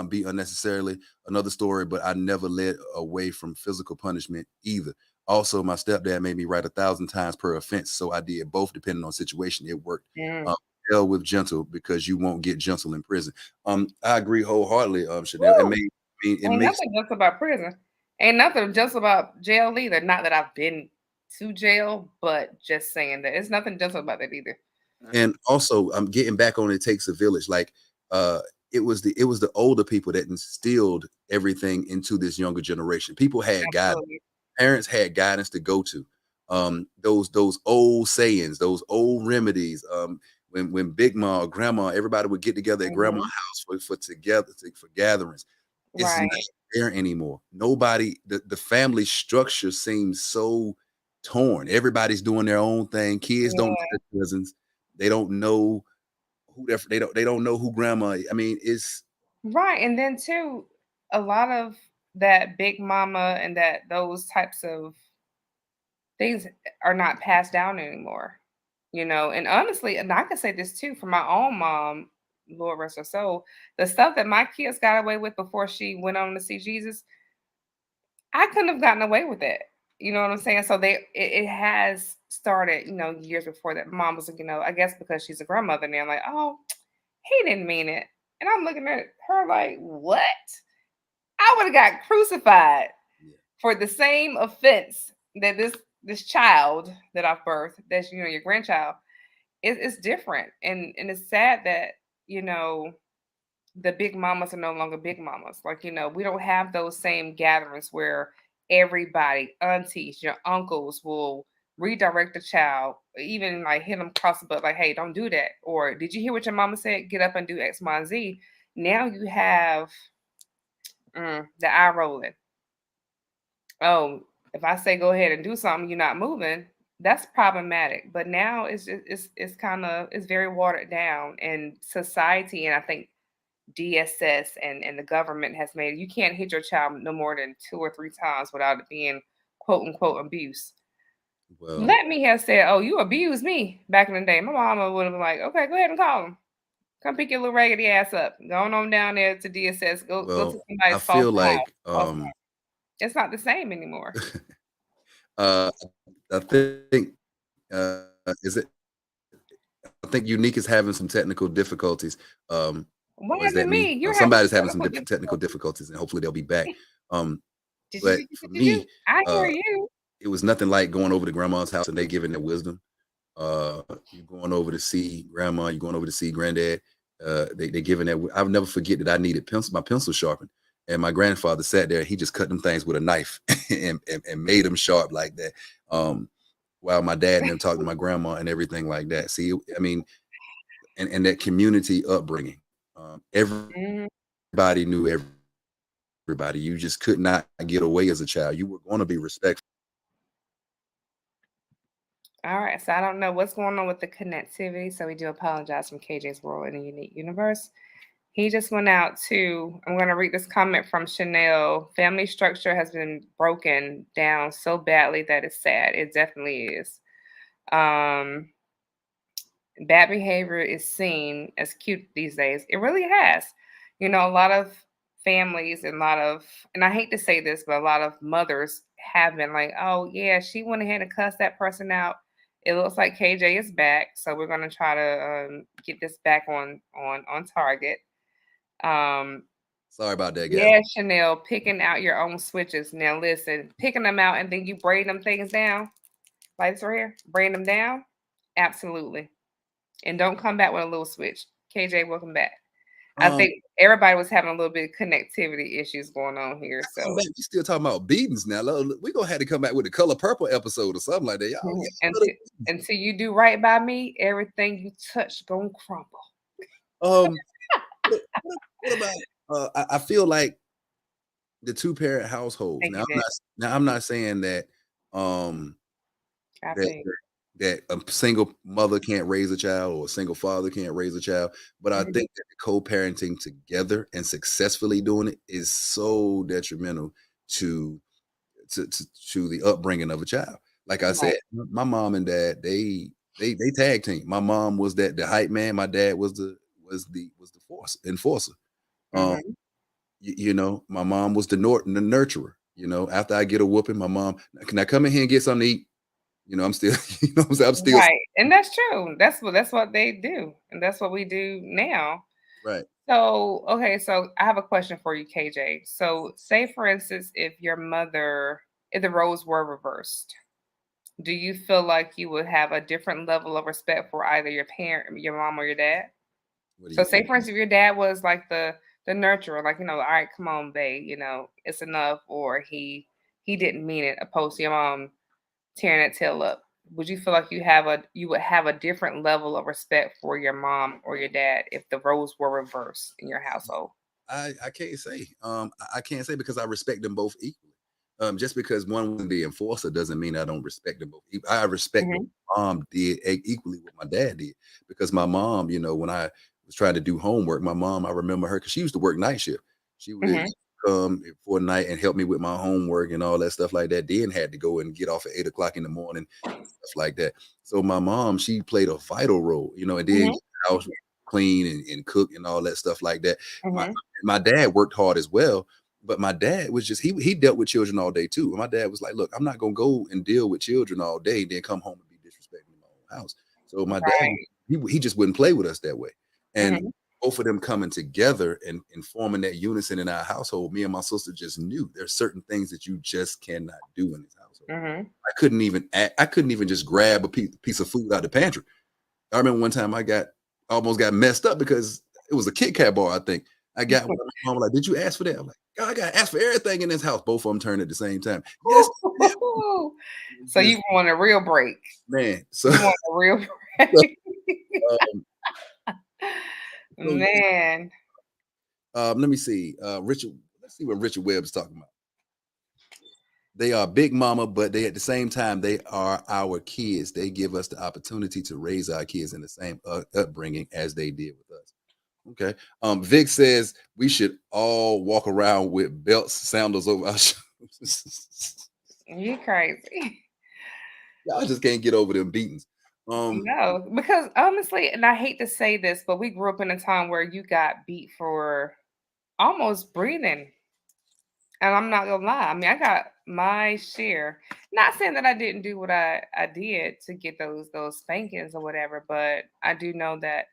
Speaker 1: beat unnecessarily. Another story, but I never led away from physical punishment either. Also, my stepdad made me write 1,000 times per offense, so I did both depending on situation. It worked.
Speaker 2: Mm.
Speaker 1: Um, Hell with gentle because you won't get gentle in prison. I agree wholeheartedly. Chanel,
Speaker 2: Woo!
Speaker 1: it
Speaker 2: Ain't
Speaker 1: makes
Speaker 2: nothing just about prison. Ain't nothing just about jail either. Not that I've been to jail, but just saying that it's nothing just about that either.
Speaker 1: and also I'm getting back on it takes a village. Like uh it was the older people that instilled everything into this younger generation. People had guidance,
Speaker 2: Absolutely.
Speaker 1: parents had guidance to go to. Those old sayings, those old remedies. When Big Ma or Grandma, everybody would get together at Grandma's
Speaker 2: Mhm.
Speaker 1: house for gatherings. It's not
Speaker 2: Right.
Speaker 1: there anymore. Nobody, the family structure seems so torn. Everybody's doing their own thing. Kids don't know
Speaker 2: Yeah.
Speaker 1: their cousins. They don't know who they don't know who grandma. I mean, it's
Speaker 2: Right. And then too, a lot of that big mama and that those types of things are not passed down anymore. And honestly, and I can say this too for my own mom, Lord rest her soul, the stuff that my kids got away with before she went on to see Jesus, I couldn't have gotten away with it. You know what I'm saying? So it has started, years before that. Mom was like, I guess because she's a grandmother now, like, oh, he didn't mean it. And I'm looking at her like, what? I would have got crucified
Speaker 1: yeah.
Speaker 2: for the same offense that this child that I've birthed, that's your grandchild, it's different. And it's sad that, you know, the big mamas are no longer big mamas. Like, we don't have those same gatherings where everybody, aunties, your uncles will redirect the child, even like hit them across the butt, like, hey, don't do that. Or did you hear what your mama said? Get up and do X, Y, and Z. Now you have the eye rolling. Oh, if I say go ahead and do something, you're not moving. That's problematic. But now it's kind of it's very watered down, and society, and I think DSS and the government has made you can't hit your child no more than 2 or 3 times without it being quote unquote abuse.
Speaker 1: well,
Speaker 2: Let me have said, "Oh, you abused me back in the day." My mama would have been like, "Okay, go ahead and call him. Come pick your little raggedy ass up. Going on down there to DSS. Go to
Speaker 1: I
Speaker 2: somebody's
Speaker 1: feel like
Speaker 2: false. It's not the same anymore.
Speaker 1: uh I think uh is it I think Unique is having some technical difficulties.
Speaker 2: What
Speaker 1: Or is
Speaker 2: does it
Speaker 1: that me?
Speaker 2: mean? You're having
Speaker 1: Somebody's having some
Speaker 2: technical
Speaker 1: technical
Speaker 2: difficulties.
Speaker 1: difficulties, and hopefully they'll be back. Um,
Speaker 2: Did you,
Speaker 1: but
Speaker 2: did you,
Speaker 1: for
Speaker 2: did you?
Speaker 1: me,
Speaker 2: I hear
Speaker 1: uh,
Speaker 2: you.
Speaker 1: it was nothing like going over to grandma's house and they giving their wisdom. You going over to see grandma, you going over to see granddad. They giving that. I'll never forget that I needed my pencil sharpened, and my grandfather sat there. He just cut them things with a knife and made them sharp like that. While my dad and them talked to my grandma and everything like that. See, I mean, and that community upbringing.
Speaker 2: Mhm.
Speaker 1: Everybody knew everybody. You just could not get away as a child. You were going to be respectful.
Speaker 2: All right. So I don't know what's going on with the connectivity. So we do apologize from KJ's World in a Unique Universe. He just went out to, I'm going to read this comment from Chanel. Family structure has been broken down so badly that it's sad. It definitely is. Um, Bad behavior is seen as cute these days. It really has. A lot of families and a lot of, and I hate to say this, but a lot of mothers have been like, oh yeah, she went ahead and cussed that person out. It looks like KJ is back, so we're gonna try to get this back on target. Um,
Speaker 1: Sorry about that, guys.
Speaker 2: yeah, Chanel, picking out your own switches. Now listen, picking them out and then you braid them things down. Lights right here, braid them down. Absolutely, and don't come back with a little switch. KJ, welcome back. I
Speaker 1: Um,
Speaker 2: think everybody was having a little bit of connectivity issues going on here.
Speaker 1: come
Speaker 2: So
Speaker 1: back, we still talking about beatings now. We gonna have to come back with the Color Purple episode or something like that. Y'all,
Speaker 2: until, until you do right by me, everything you touch gonna crumble.
Speaker 1: um, what about? I feel like the two-parent households.
Speaker 2: Thank
Speaker 1: Now,
Speaker 2: you, Vic.
Speaker 1: I'm not saying that
Speaker 2: I
Speaker 1: that
Speaker 2: think.
Speaker 1: that a single mother can't raise a child or a single father can't raise a child, but I
Speaker 2: Mhm.
Speaker 1: think that co-parenting together and successfully doing it is so detrimental to to the upbringing of a child. Like I said,
Speaker 2: Right.
Speaker 1: my mom and dad, they tag team. My mom was the hype man. My dad was the force enforcer. Um,
Speaker 2: Mhm.
Speaker 1: you know, my mom was the the nurturer. You know, after I get a whooping, my mom, can I come in here and get something to eat? You know, I'm still, you know, I'm still
Speaker 2: Right. And that's true. That's what they do. And that's what we do now.
Speaker 1: right.
Speaker 2: So, okay, so I have a question for you, KJ. So, say for instance, if the roles were reversed, do you feel like you would have a different level of respect for either your parent, your mom, or your dad?
Speaker 1: What do
Speaker 2: So
Speaker 1: you
Speaker 2: say
Speaker 1: mean?
Speaker 2: for instance, if your dad was like the nurturer, like, all right, come on, babe, it's enough, or he didn't mean it, opposed to your mom tearing that tail up. Would you feel like you would have a different level of respect for your mom or your dad if the roles were reversed in your household?
Speaker 1: I can't say. I can't say because I respect them both equally. Just because one was the enforcer doesn't mean I don't respect them both. I respect what
Speaker 2: Mhm,
Speaker 1: my mom did equally what my dad did because my mom, you know, when I was trying to do homework, my mom, I remember her because she used to work night shift. She would
Speaker 2: mhm,
Speaker 1: come for a night and help me with my homework and all that stuff like that. Then had to go and get off at 8 o'clock in the morning, stuff like that. So my mom, she played a vital role, you know, and then
Speaker 2: mhm,
Speaker 1: get the house clean and cook and all that stuff like that. My
Speaker 2: mhm.
Speaker 1: my dad worked hard as well, but my dad was just he dealt with children all day too. And my dad was like, "Look, I'm not gonna go and deal with children all day, then come home and be disrespecting in my own house." So my dad,
Speaker 2: Right.
Speaker 1: he just wouldn't play with us that way. And
Speaker 2: Mhm.
Speaker 1: both of them coming together and forming that unison in our household, me and my sister just knew there's certain things that you just cannot do in this household.
Speaker 2: Mhm.
Speaker 1: I couldn't even just grab a piece of food out the pantry. I remember one time almost got messed up because it was a Kit Kat bar, I think. I got one. My mom was like, "Did you ask for that?" I'm like, "God, I got to ask for everything in this house." Both of them turned at the same time. Yes, ma'am.
Speaker 2: So
Speaker 1: Just
Speaker 2: you want a real break.
Speaker 1: man. So,
Speaker 2: You want a real
Speaker 1: so,
Speaker 2: break.
Speaker 1: um, so yeah,
Speaker 2: Man.
Speaker 1: let me see. Richard, let's see what Richard Webb is talking about. They are big mama, but they at the same time they are our kids. They give us the opportunity to raise our kids in the same upbringing as they did with us. Okay. Vic says we should all walk around with belts, sandals over our shoes.
Speaker 2: You crazy.
Speaker 1: Y'all just can't get over them beatings. Um,
Speaker 2: No, because honestly, and I hate to say this, but we grew up in a time where you got beat for almost breathing. And I'm not gonna lie. I mean, I got my share. Not saying that I didn't do what I did to get those spankings or whatever, but I do know that,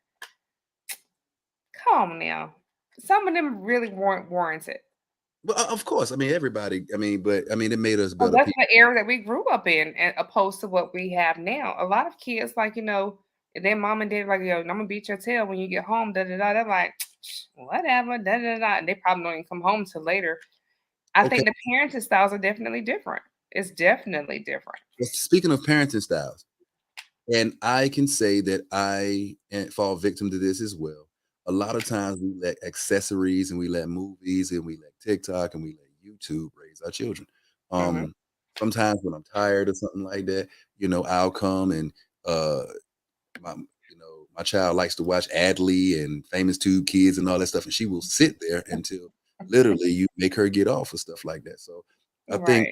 Speaker 2: come on now. Some of them really weren't warranted.
Speaker 1: but of course, I mean everybody. I mean, but I mean it made us
Speaker 2: So
Speaker 1: better
Speaker 2: that's
Speaker 1: people.
Speaker 2: the era that we grew up in, and opposed to what we have now. A lot of kids, like, and then mom and dad like, yo, I'm gonna beat your tail when you get home. Da da da. They're like, whatever. Da da da. And they probably don't even come home till later. I
Speaker 1: Okay.
Speaker 2: think the parenting styles are definitely different. It's definitely different.
Speaker 1: Well, speaking of parenting styles, and I can say that I fall victim to this as well. A lot of times we let accessories and we let movies and we let TikTok and we let YouTube raise our children.
Speaker 2: Mhm,
Speaker 1: Um, Sometimes when I'm tired or something like that, you know, I'll come and uh my child likes to watch Adley and Famous Tube Kids and all that stuff, and she will sit there until literally you make her get off or stuff like that. So I think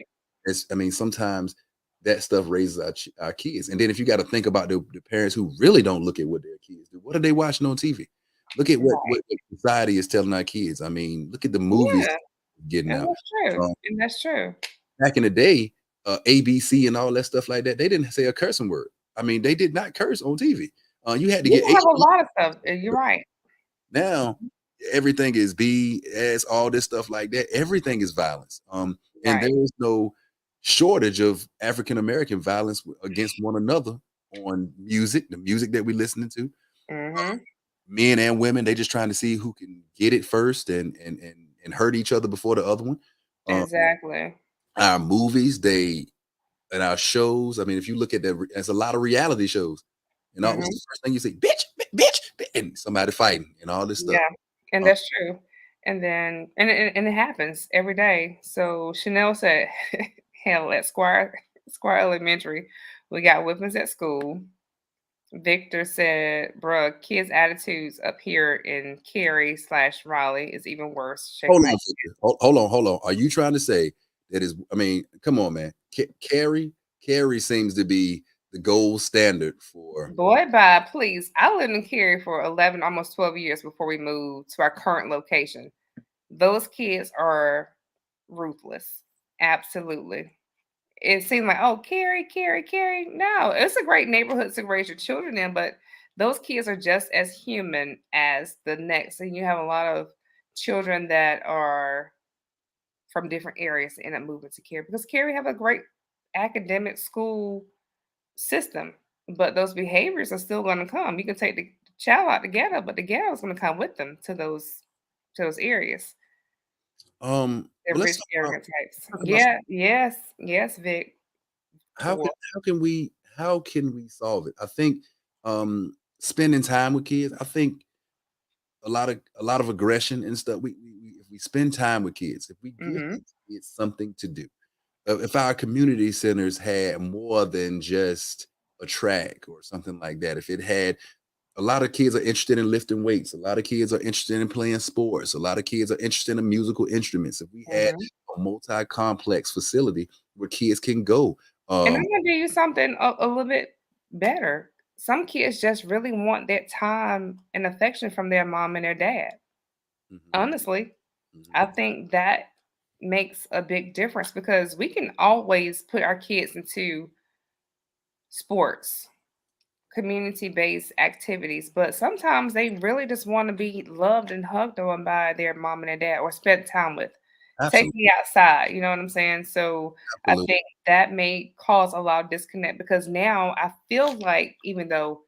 Speaker 2: right.
Speaker 1: I mean, sometimes that stuff raises our kids. And then if you got to think about the parents who really don't look at what their kids do, what are they watching on TV? Look at what,
Speaker 2: Right.
Speaker 1: what society is telling our kids. I mean, look at the movies
Speaker 2: Yeah,
Speaker 1: getting
Speaker 2: and
Speaker 1: out.
Speaker 2: that's true,
Speaker 1: Um,
Speaker 2: and that's true.
Speaker 1: back in the day, ABC and all that stuff like that, they didn't say a cursing word. I mean, they did not curse on TV. You had to
Speaker 2: We
Speaker 1: get
Speaker 2: don't have a
Speaker 1: 18.
Speaker 2: lot of stuff, you're right.
Speaker 1: Now everything is BS, all this stuff like that. Everything is violence. And there
Speaker 2: Right.
Speaker 1: is no shortage of African American violence against one another on music, the music that we're listening to.
Speaker 2: Mhm.
Speaker 1: Men and women, they just trying to see who can get it first and hurt each other before the other one. Um,
Speaker 2: Exactly.
Speaker 1: our movies, they and our shows. I mean, if you look at that, there's a lot of reality shows, and that was
Speaker 2: Mhm.
Speaker 1: the first thing you say, bitch, bitch, and somebody fighting and all this stuff.
Speaker 2: Yeah, and
Speaker 1: Uh,
Speaker 2: that's true. And then it happens every day. So Chanel said, "Hell, at Squire Elementary, we got whippings at school." Victor said, "Bruh, kids' attitudes up here in Cary/Raleigh is even worse." Shaking
Speaker 1: hold
Speaker 2: my
Speaker 1: on, Victor. Hold on. Are you trying to say that is? I mean, come on, man. Carrie seems to be the gold standard for.
Speaker 2: boy, bye, please. I lived in Cary for 11, almost 12 years before we moved to our current location. Those kids are ruthless. Absolutely. It seemed like, oh, Cary. No, it's a great neighborhood to raise your children in, but those kids are just as human as the next. And you have a lot of children that are from different areas that end up moving to Cary because Cary have a great academic school system, but those behaviors are still going to come. You can take the child out the ghetto, but the ghetto is going to come with them to those areas. They're
Speaker 1: Well, let's
Speaker 2: rich,
Speaker 1: talk about,
Speaker 2: arrogant types.
Speaker 1: talk about
Speaker 2: Yeah, yes, Vic.
Speaker 1: how can
Speaker 2: Cool.
Speaker 1: how can we solve it? I think spending time with kids. I think a lot of aggression and stuff. If we spend time with kids, if we give
Speaker 2: Mhm.
Speaker 1: these kids something to do, if our community centers had more than just a track or something like that, if it had a lot of kids are interested in lifting weights, a lot of kids are interested in playing sports, a lot of kids are interested in musical instruments. If we had
Speaker 2: Mhm.
Speaker 1: a multi-complex facility where kids can go,
Speaker 2: And
Speaker 1: um,
Speaker 2: I'm gonna do you something a little bit better. Some kids just really want that time and affection from their mom and their dad.
Speaker 1: mhm,
Speaker 2: Honestly, I
Speaker 1: mhm,
Speaker 2: think that makes a big difference because we can always put our kids into sports, community-based activities, but sometimes they really just want to be loved and hugged on by their mom and their dad or spent time with. Take
Speaker 1: absolutely,
Speaker 2: me outside, you know what I'm saying? So I
Speaker 1: absolutely,
Speaker 2: think that may cause a lot of disconnect because now I feel like even though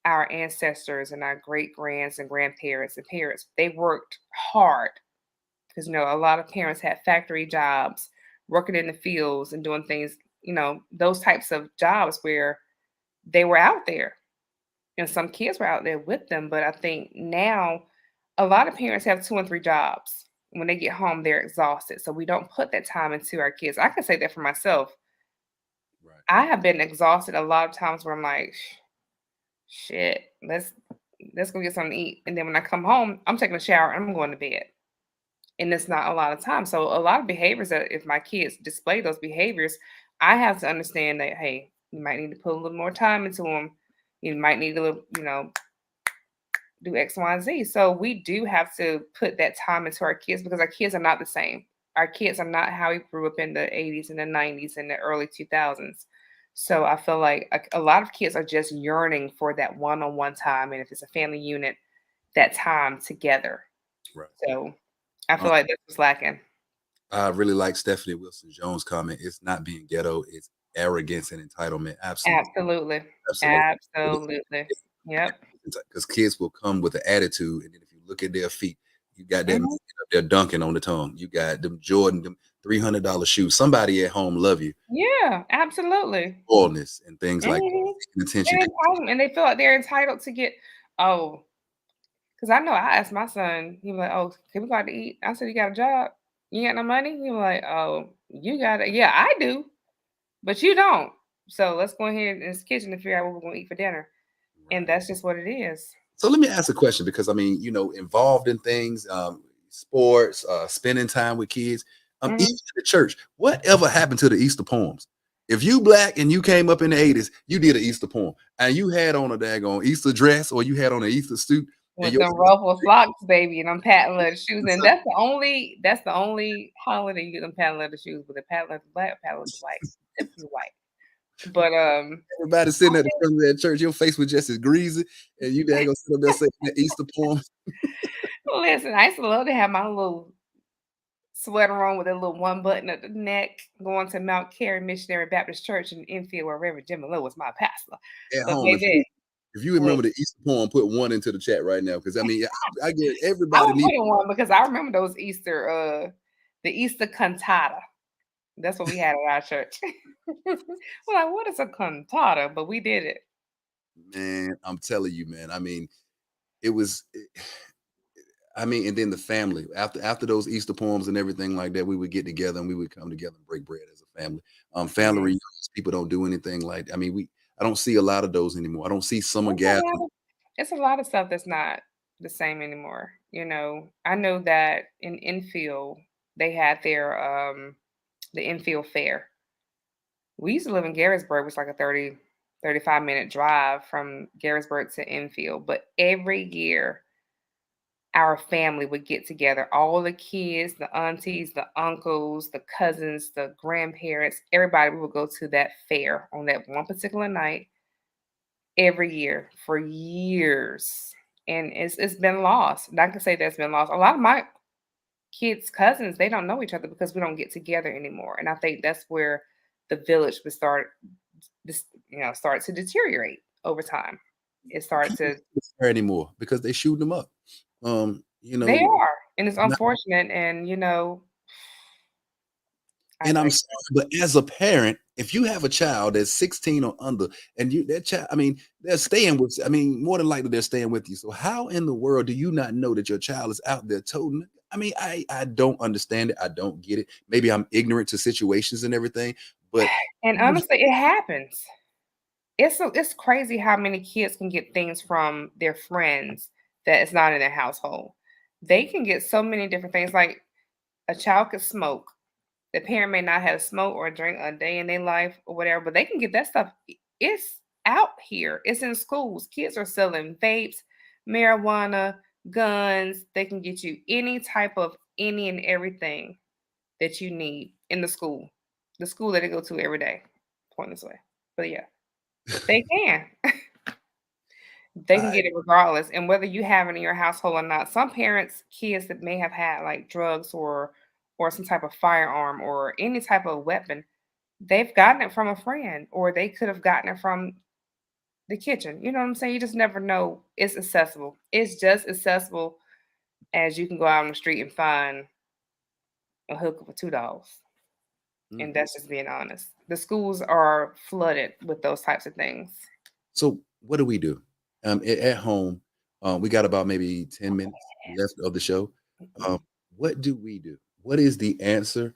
Speaker 2: our ancestors and our great grands and grandparents and parents, they worked hard because a lot of parents had factory jobs, working in the fields and doing things, those types of jobs where they were out there and some kids were out there with them. But I think now a lot of parents have 2 and 3 jobs. When they get home, they're exhausted. So we don't put that time into our kids. I can say that for myself.
Speaker 1: right.
Speaker 2: I have been exhausted a lot of times where I'm like, shit, let's go get something to eat. And then when I come home, I'm taking a shower and I'm going to bed. And it's not a lot of time. So a lot of behaviors that if my kids display those behaviors, I have to understand that hey, you might need to put a little more time into them. You might need to, do X, Y, and Z. So we do have to put that time into our kids because our kids are not the same. Our kids are not how we grew up in the 80s and the 90s and the early 2000s. So I feel like a lot of kids are just yearning for that one-on-one time. And if it's a family unit, that time together.
Speaker 1: Right.
Speaker 2: So I
Speaker 1: Um,
Speaker 2: feel like that's what's lacking.
Speaker 1: I really like Stephanie Wilson Jones' comment. It's not being ghetto, it's arrogance and entitlement. Absolutely,
Speaker 2: Absolutely.
Speaker 1: absolutely.
Speaker 2: Absolutely. Yep.
Speaker 1: Because kids will come with an attitude, and then if you look at their feet, you got that man
Speaker 2: Mhm.
Speaker 1: up there dunking on the tongue. You got them Jordan, them $300 shoes. Somebody at home love you,
Speaker 2: Yeah, absolutely.
Speaker 1: spoilness, and things like
Speaker 2: Mhm.
Speaker 1: taking attention.
Speaker 2: And entitlement, and they feel like they're entitled to get oh, because I know I asked my son, he was like, "Oh, can we go out to eat?" I said, "You got a job? You got no money?" He was like, "Oh, you got it." Yeah, I do, but you don't. So let's go ahead in this kitchen and figure out what we're gonna eat for dinner. And
Speaker 1: Right.
Speaker 2: that's just what it is.
Speaker 1: So let me ask a question because I mean, involved in things, sports, spending time with kids, even
Speaker 2: Mhm.
Speaker 1: in the church. Whatever happened to the Easter poems? If you black and you came up in the 80s, you did an Easter poem and you had on a daggone Easter dress or you had on an Easter suit,
Speaker 2: With
Speaker 1: your
Speaker 2: them ruffled socks, baby, and them patent leather shoes, and that's the only holiday you get them patent leather shoes, but the patent leather black, patent leather white, typically white. But
Speaker 1: everybody sitting at the front of that church, your face was just as greasy, and you dad gonna sit up there saying the Easter poem.
Speaker 2: listen, I used to love to have my little sweater on with a little one button at the neck, going to Mount Carey Missionary Baptist Church in Enfield, where Reverend Jim Lowe was my pastor.
Speaker 1: At
Speaker 2: But
Speaker 1: home.
Speaker 2: baby,
Speaker 1: If you remember the Easter poem, put one into the chat right now, because I mean, I get
Speaker 2: I
Speaker 1: everybody
Speaker 2: would
Speaker 1: needs.
Speaker 2: put in one because I remember those the Easter cantata. That's what we had at our church. We're like, what is a cantata? But we did it.
Speaker 1: Man, I'm telling you, man. I mean, it was. I mean, and then the family after those Easter poems and everything like that, we would get together and we would come together and break bread as a family. Family
Speaker 2: Mhm.
Speaker 1: reunions, people don't do anything like. I mean, I don't see a lot of those anymore. I don't see summer
Speaker 2: It's a lot
Speaker 1: gatherings.
Speaker 2: of it's a lot of stuff that's not the same anymore. I know that in Enfield they had the Enfield Fair. We used to live in Garrisburg, which is like a 35-minute drive from Garrisburg to Enfield. But every year our family would get together, all the kids, the aunties, the uncles, the cousins, the grandparents, everybody we would go to that fair on that one particular night every year for years. And it's been lost. And I can say that's been lost. A lot of my kids' cousins, they don't know each other because we don't get together anymore. And I think that's where the village would start to deteriorate over time. It started
Speaker 1: People
Speaker 2: to
Speaker 1: don't care anymore because they shooting them up. You
Speaker 2: They
Speaker 1: know,
Speaker 2: are, and it's
Speaker 1: not,
Speaker 2: unfortunate, and I
Speaker 1: and I'm
Speaker 2: think
Speaker 1: sorry, but as a parent, if you have a child that's 16 or under, and that child, I mean, they're staying with. I mean, more than likely they're staying with you. So how in the world do you not know that your child is out there toting? I mean, I don't understand it. I don't get it. Maybe I'm ignorant to situations and everything, but
Speaker 2: and honestly, it happens. It's crazy how many kids can get things from their friends that is not in their household. They can get so many different things, like a child could smoke. The parent may not have smoked or drink a day in their life or whatever, but they can get that stuff. It's out here. It's in schools. Kids are selling vapes, marijuana, guns. They can get you any type of any and everything that you need in the school that they go to every day. Point this way. But yeah, they can. They can
Speaker 1: I,
Speaker 2: get it regardless. And whether you have it in your household or not, some parents, kids that may have had like drugs or some type of firearm or any type of weapon, they've gotten it from a friend or they could have gotten it from the kitchen. You know what I'm saying? You just never know. It's accessible. It's just accessible as you can go out on the street and find a hooker for $2. And
Speaker 1: mhm.
Speaker 2: that's just being honest. The schools are flooded with those types of things.
Speaker 1: So what do we do? At home, we got about maybe 10 minutes left of the show. Um, what do we do? What is the answer?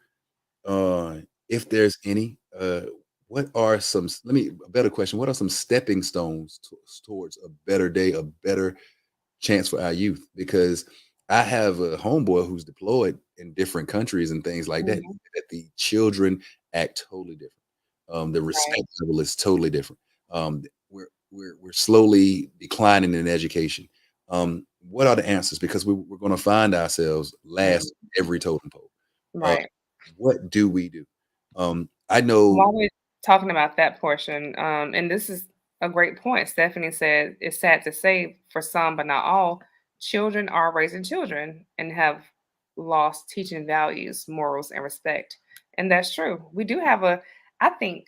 Speaker 1: If there's any, what are some, let me, a better question. What are some stepping stones towards a better day, a better chance for our youth? Because I have a homeboy who's deployed in different countries and things like that.
Speaker 2: Mhm.
Speaker 1: That the children act totally different. The
Speaker 2: Right.
Speaker 1: respect level is totally different. We're slowly declining in education. What are the answers? Because we're going to find ourselves last
Speaker 2: Mhm.
Speaker 1: every totem pole. Uh,
Speaker 2: Right.
Speaker 1: what do we do? I know.
Speaker 2: While we're talking about that portion, and this is a great point. Stephanie said it's sad to say for some, but not all, children are raising children and have lost teaching values, morals, and respect. And that's true. We do have I think,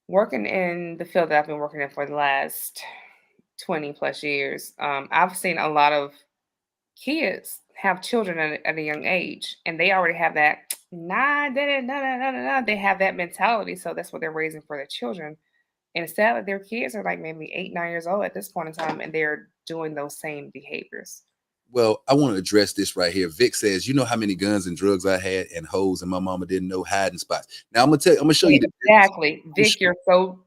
Speaker 2: working in the field that I've been working in for the last 20 plus years, I've seen a lot of kids have children at a young age and they already have that nah, da, da, da, da, da, da, they have that mentality, so that's what they're raising for their children. And sadly their kids are like maybe 8 9 years old at this point in time and they're doing those same behaviors.
Speaker 1: Well, I want to address this right here. Vic says, "You know how many guns and drugs I had and hoes, and my mama didn't know hiding spots." Now I'm gonna tell. I'm gonna show you the difference.
Speaker 2: Exactly, Vic, you're so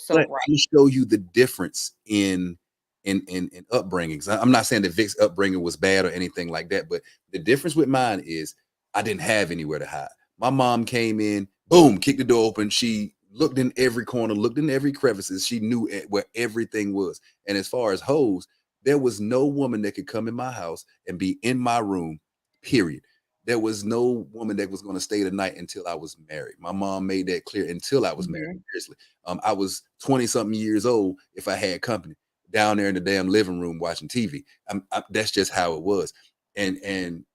Speaker 1: I'm
Speaker 2: right.
Speaker 1: gonna show you the difference in upbringings. I'm not saying that Vic's upbringing was bad or anything like that, but the difference with mine is I didn't have anywhere to hide. My mom came in, boom, kicked the door open. She looked in every corner, looked in every crevices. She knew where everything was. And as far as hoes, There was no woman that could come in my house and be in my room, period. There was no woman that was going to stay the night until I was married. My mom made that clear until I was married. Seriously. I was 20 something years old if I had company down there in the damn living room watching TV. That's just how it was. And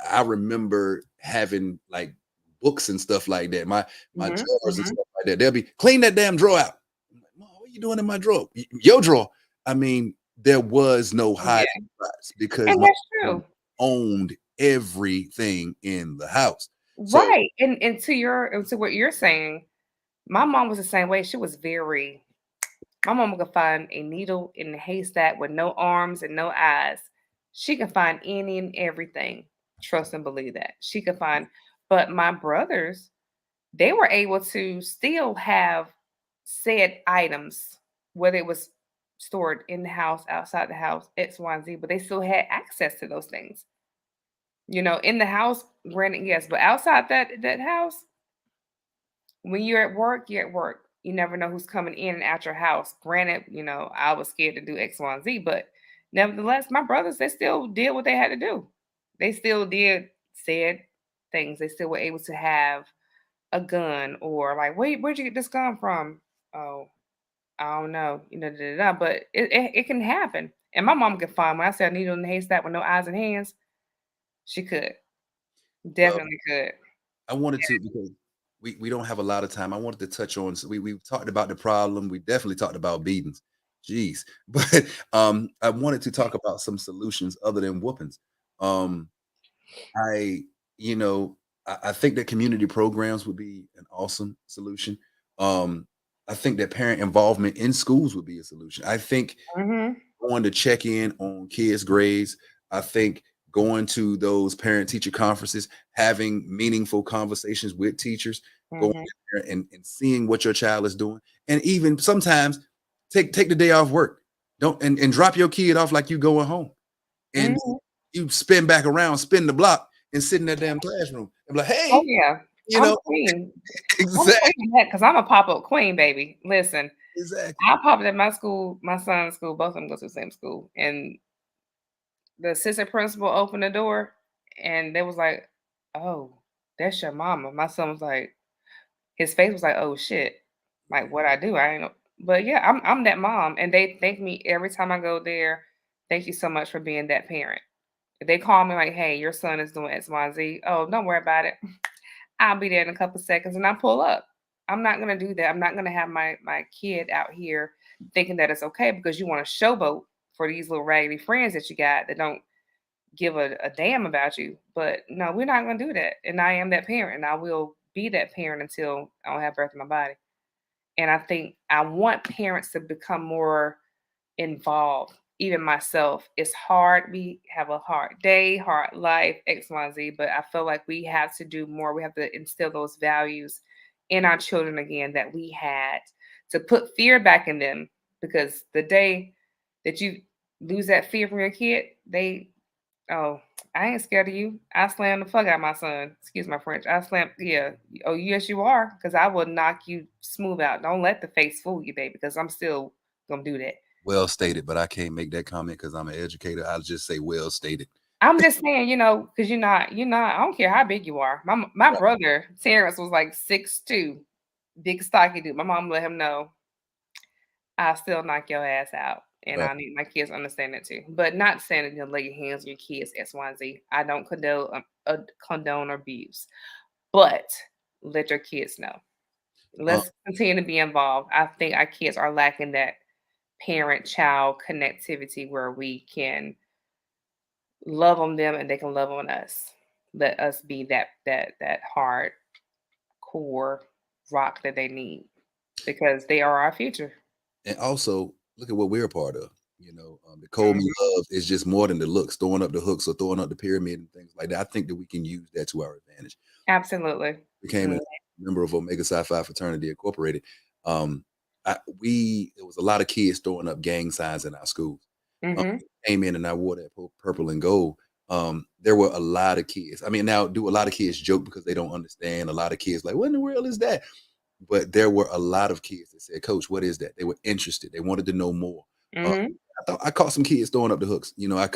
Speaker 1: I remember having like books and stuff like that. My drawers and stuff like that. They'll be clean that damn drawer out. I'm like, Mom, what are you doing in my drawer? Your drawer. I mean, there was no hiding spots because
Speaker 2: And
Speaker 1: my
Speaker 2: that's
Speaker 1: mom
Speaker 2: true.
Speaker 1: owned everything in the house. So
Speaker 2: Right. And to what you're saying, my mom was the same way. She was very my mom could find a needle in a haystack with no arms and no eyes. She could find any and everything. Trust and believe that. She could find, but my brothers, they were able to still have said items, whether it was stored in the house, outside the house, X, Y, and Z, but they still had access to those things. You know, in the house, granted, yes, but outside that house, when you're at work, you're at work. You never know who's coming in and out your house. Granted, you know, I was scared to do X, Y, and Z, but nevertheless, my brothers, they still did what they had to do. They still did said things. They still were able to have a gun or like, where'd you get this gun from? Oh, I don't know, you know, da, da, da. But it can happen. And my mom could find when I said needle in the haystack with no eyes and hands, she could.
Speaker 1: well,
Speaker 2: Definitely could.
Speaker 1: I wanted to because we don't have a lot of time. I wanted to touch on so we talked about the problem. We definitely talked about beatings. Jeez. But I wanted to talk about some solutions other than whoopings. Um I, you know, I think that community programs would be an awesome solution. I think that parent involvement in schools would be a solution. I think
Speaker 2: Hmm.
Speaker 1: going to check in on kids' grades. I think going to those parent teacher conferences, having meaningful conversations with teachers, going
Speaker 2: Hmm.
Speaker 1: in there and seeing what your child is doing. And even sometimes take the day off work. Don't and drop your kid off like you going home. And
Speaker 2: Hmm.
Speaker 1: you spin back around, spin the block, and sit in that damn classroom and be like,
Speaker 2: Oh
Speaker 1: hey,
Speaker 2: yeah.
Speaker 1: you
Speaker 2: I'm
Speaker 1: know,
Speaker 2: queen. I'm
Speaker 1: exactly,
Speaker 2: queen because I'm a pop-up queen, baby. Listen,
Speaker 1: exactly.
Speaker 2: I popped at my school, my son's school, both of them go to the same school. And the assistant principal opened the door and they was like, "Oh, that's your mama." My son was like, his face was like, "Oh shit." Like what I do, I ain't know. But yeah, I'm that mom. And they thank me every time I go there. Thank you so much for being that parent. If they call me like, "Hey, your son is doing X, Y, Z." Oh, don't worry about it. I'll be there in a couple seconds and I pull up. I'm not gonna do that. I'm not gonna have my kid out here thinking that it's okay because you want to showboat for these little raggedy friends that you got that don't give a damn about you. But no, we're not gonna do that. And I am that parent and I will be that parent until I don't have breath in my body. And I think I want parents to become more involved. Even myself, it's hard. We have a hard day, hard life, X, Y, Z, but I feel like we have to do more. We have to instill those values in our children again that we had to put fear back in them because the day that you lose that fear from your kid, oh, I ain't scared of you. I slam the fuck out of my son. Excuse my French. I slam, yeah. Oh, yes, you are, because I will knock you smooth out. Don't let the face fool you, baby, because I'm still gonna do that.
Speaker 1: Well stated, but I can't make that comment because I'm an educator. I'll just say well stated.
Speaker 2: I'm just saying, because you're not. I don't care how big you are. My brother Terrence was like 6'2", big stocky dude. My mom let him know I'll still knock your ass out, and
Speaker 1: Right.
Speaker 2: I need my kids to understand that too. But not saying that you lay your hands on your kids X, Y, and Z. I don't condone abuse, but let your kids know.
Speaker 1: Uh,
Speaker 2: Let's continue to be involved. I think our kids are lacking that parent-child connectivity where we can love on them and they can love on us. Let us be that hard core rock that they need because they are our future.
Speaker 1: and also look at what we're a part of. The Call Me
Speaker 2: Mhm.
Speaker 1: Love is just more than the looks, throwing up the hooks or throwing up the pyramid and things like that. I think that we can use that to our advantage.
Speaker 2: Absolutely.
Speaker 1: Became a
Speaker 2: Mm.
Speaker 1: member of Omega Psi Phi Fraternity Incorporated. Um, there was a lot of kids throwing up gang signs in our schools.
Speaker 2: Mhm.
Speaker 1: Came in and I wore that purple and gold. There were a lot of kids. I mean, now do a lot of kids joke because they don't understand? A lot of kids like, what in the world is that? But there were a lot of kids that said, Coach, what is that? They were interested. They wanted to know more.
Speaker 2: Mhm.
Speaker 1: I thought I caught some kids throwing up the hooks, you know,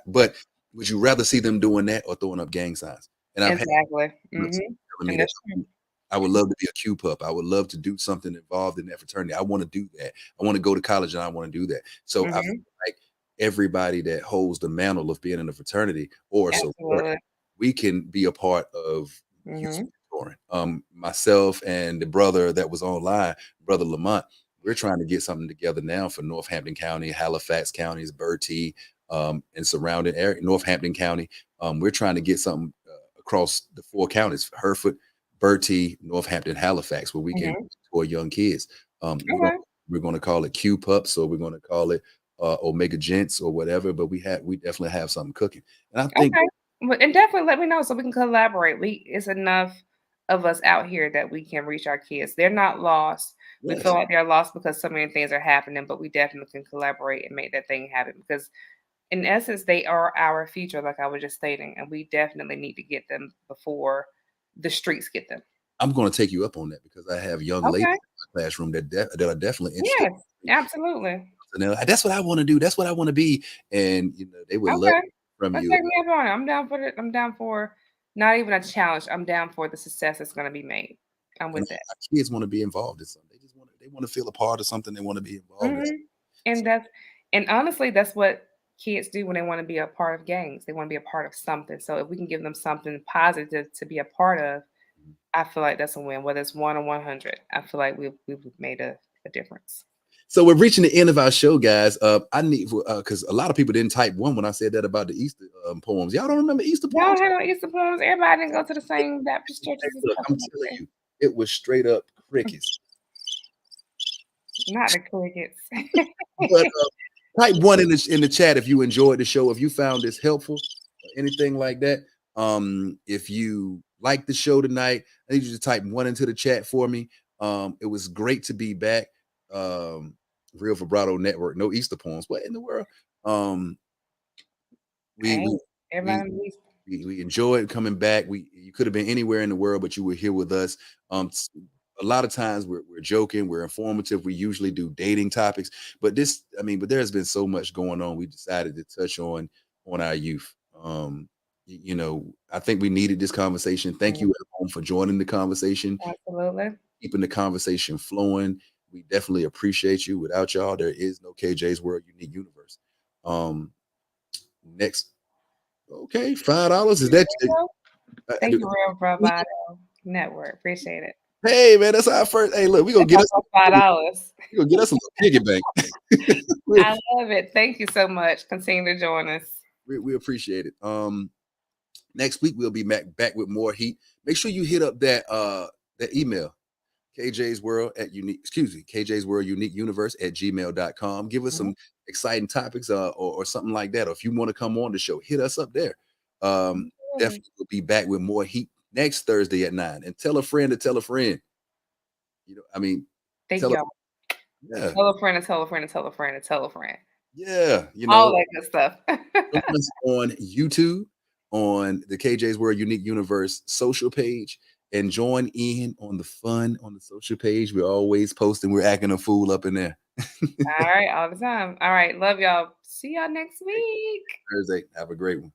Speaker 1: but would you rather see them doing that or throwing up gang signs? And I've had
Speaker 2: Exactly.
Speaker 1: students
Speaker 2: Mhm.
Speaker 1: telling me
Speaker 2: And
Speaker 1: that
Speaker 2: that's true.
Speaker 1: I would love to be a Q pup. I would love to do something involved in that fraternity. I want to do that. I want to go to college and I want to do that. So I feel
Speaker 2: Mhm.
Speaker 1: like everybody that holds the mantle of being in a fraternity or a sorority,
Speaker 2: Absolutely.
Speaker 1: we can be a part of youth
Speaker 2: Mhm.
Speaker 1: mentoring. Myself and the brother that was online, brother Lamont, we're trying to get something together now for Northampton County, Halifax counties, Bertie, and surrounding area, Northampton County. We're trying to get something across the 4 counties: Hereford, Bertie, Northampton, Halifax, where we can
Speaker 2: Mhm.
Speaker 1: mentor young kids.
Speaker 2: Okay.
Speaker 1: We're going to call it Q Pups, or we're going to call it Omega Gents, or whatever. But we definitely have something cooking, and I think
Speaker 2: Okay. Well, and definitely let me know so we can collaborate. It's enough of us out here that we can reach our kids. They're not lost. We feel
Speaker 1: yes,
Speaker 2: like they're lost because so many things are happening, but we definitely can collaborate and make that thing happen because in essence, they are our future, like I was just stating, and we definitely need to get them before the streets get them.
Speaker 1: I'm going to take you up on that because I have young ladies
Speaker 2: Okay.
Speaker 1: in my classroom that are definitely interested.
Speaker 2: Yes, absolutely.
Speaker 1: And they're like, that's what I want to do. That's what I want to be. And you know, they would love
Speaker 2: Okay.
Speaker 1: from
Speaker 2: Let's
Speaker 1: you.
Speaker 2: take me up on it. I'm down for not even a challenge. I'm down for the success that's gonna be made. I'm
Speaker 1: And
Speaker 2: with that.
Speaker 1: our kids want to be involved in something. They want to feel a part of something. They want to be involved in
Speaker 2: Mhm.
Speaker 1: something.
Speaker 2: And
Speaker 1: So
Speaker 2: honestly, that's what kids do when they wanna be a part of gangs. They wanna be a part of something. So if we can give them something positive to be a part of, I feel like that's a win. Whether it's 1 or 100, I feel like we've made a difference.
Speaker 1: So we're reaching the end of our show, guys. I need because a lot of people didn't type one when I said that about the Easter poems. Y'all don't remember Easter
Speaker 2: Y'all
Speaker 1: poems?
Speaker 2: had no Easter poems. Everybody didn't go to the same Baptist
Speaker 1: Hey,
Speaker 2: churches and
Speaker 1: look,
Speaker 2: stuff
Speaker 1: I'm
Speaker 2: like
Speaker 1: telling
Speaker 2: that.
Speaker 1: you, it was straight up crickets.
Speaker 2: Not the crickets.
Speaker 1: But type one in the chat if you enjoyed the show, if you found this helpful, or anything like that. If you like the show tonight, I need you to type one into the chat for me. It was great to be back. Um, Real Vibrato Network, no Easter poems. What in the world? Um, we
Speaker 2: Hey,
Speaker 1: we we
Speaker 2: everybody needs
Speaker 1: we enjoyed coming back. You could have been anywhere in the world, but you were here with us. A lot of times we're joking, we're informative. We usually do dating topics, but but there's been so much going on. We decided to touch on our youth. You know, I think we needed this conversation. Thank you at home for joining the conversation,
Speaker 2: absolutely.
Speaker 1: keeping the conversation flowing. We definitely appreciate you. Without y'all, there is no KJ's World Unique Universe. Um, Next, okay, $5. Is that
Speaker 2: Thank you, Real Bravado Network. Appreciate it.
Speaker 1: hey man, that's our first. Hey, look,
Speaker 2: That's also $5.
Speaker 1: we gonna get us a little piggy bank. we,
Speaker 2: I love it. Thank you so much. Continue to join us.
Speaker 1: we appreciate it. Next week we'll be back with more heat. Make sure you hit up that email, KJ's World at unique, excuse me, KJ's World Unique Universe at gmail.com. Give us
Speaker 2: Mhm.
Speaker 1: some exciting topics or something like that. Or if you want to come on the show, hit us up there.
Speaker 2: Absolutely.
Speaker 1: Definitely will be back with more heat next Thursday at 9. And tell a friend to tell a friend. You know, I mean,
Speaker 2: Thank
Speaker 1: tell a
Speaker 2: y'all.
Speaker 1: yeah,
Speaker 2: Tell a friend, and tell a friend, and tell a friend, and tell a friend.
Speaker 1: yeah, you
Speaker 2: All
Speaker 1: know,
Speaker 2: that good stuff.
Speaker 1: join us on YouTube on the KJ's World Unique Universe social page and join in on the fun on the social page. We're always posting, we're acting a fool up in there.
Speaker 2: All right, all the time. All right, love y'all. See y'all next week.
Speaker 1: Thursday. Have a great one.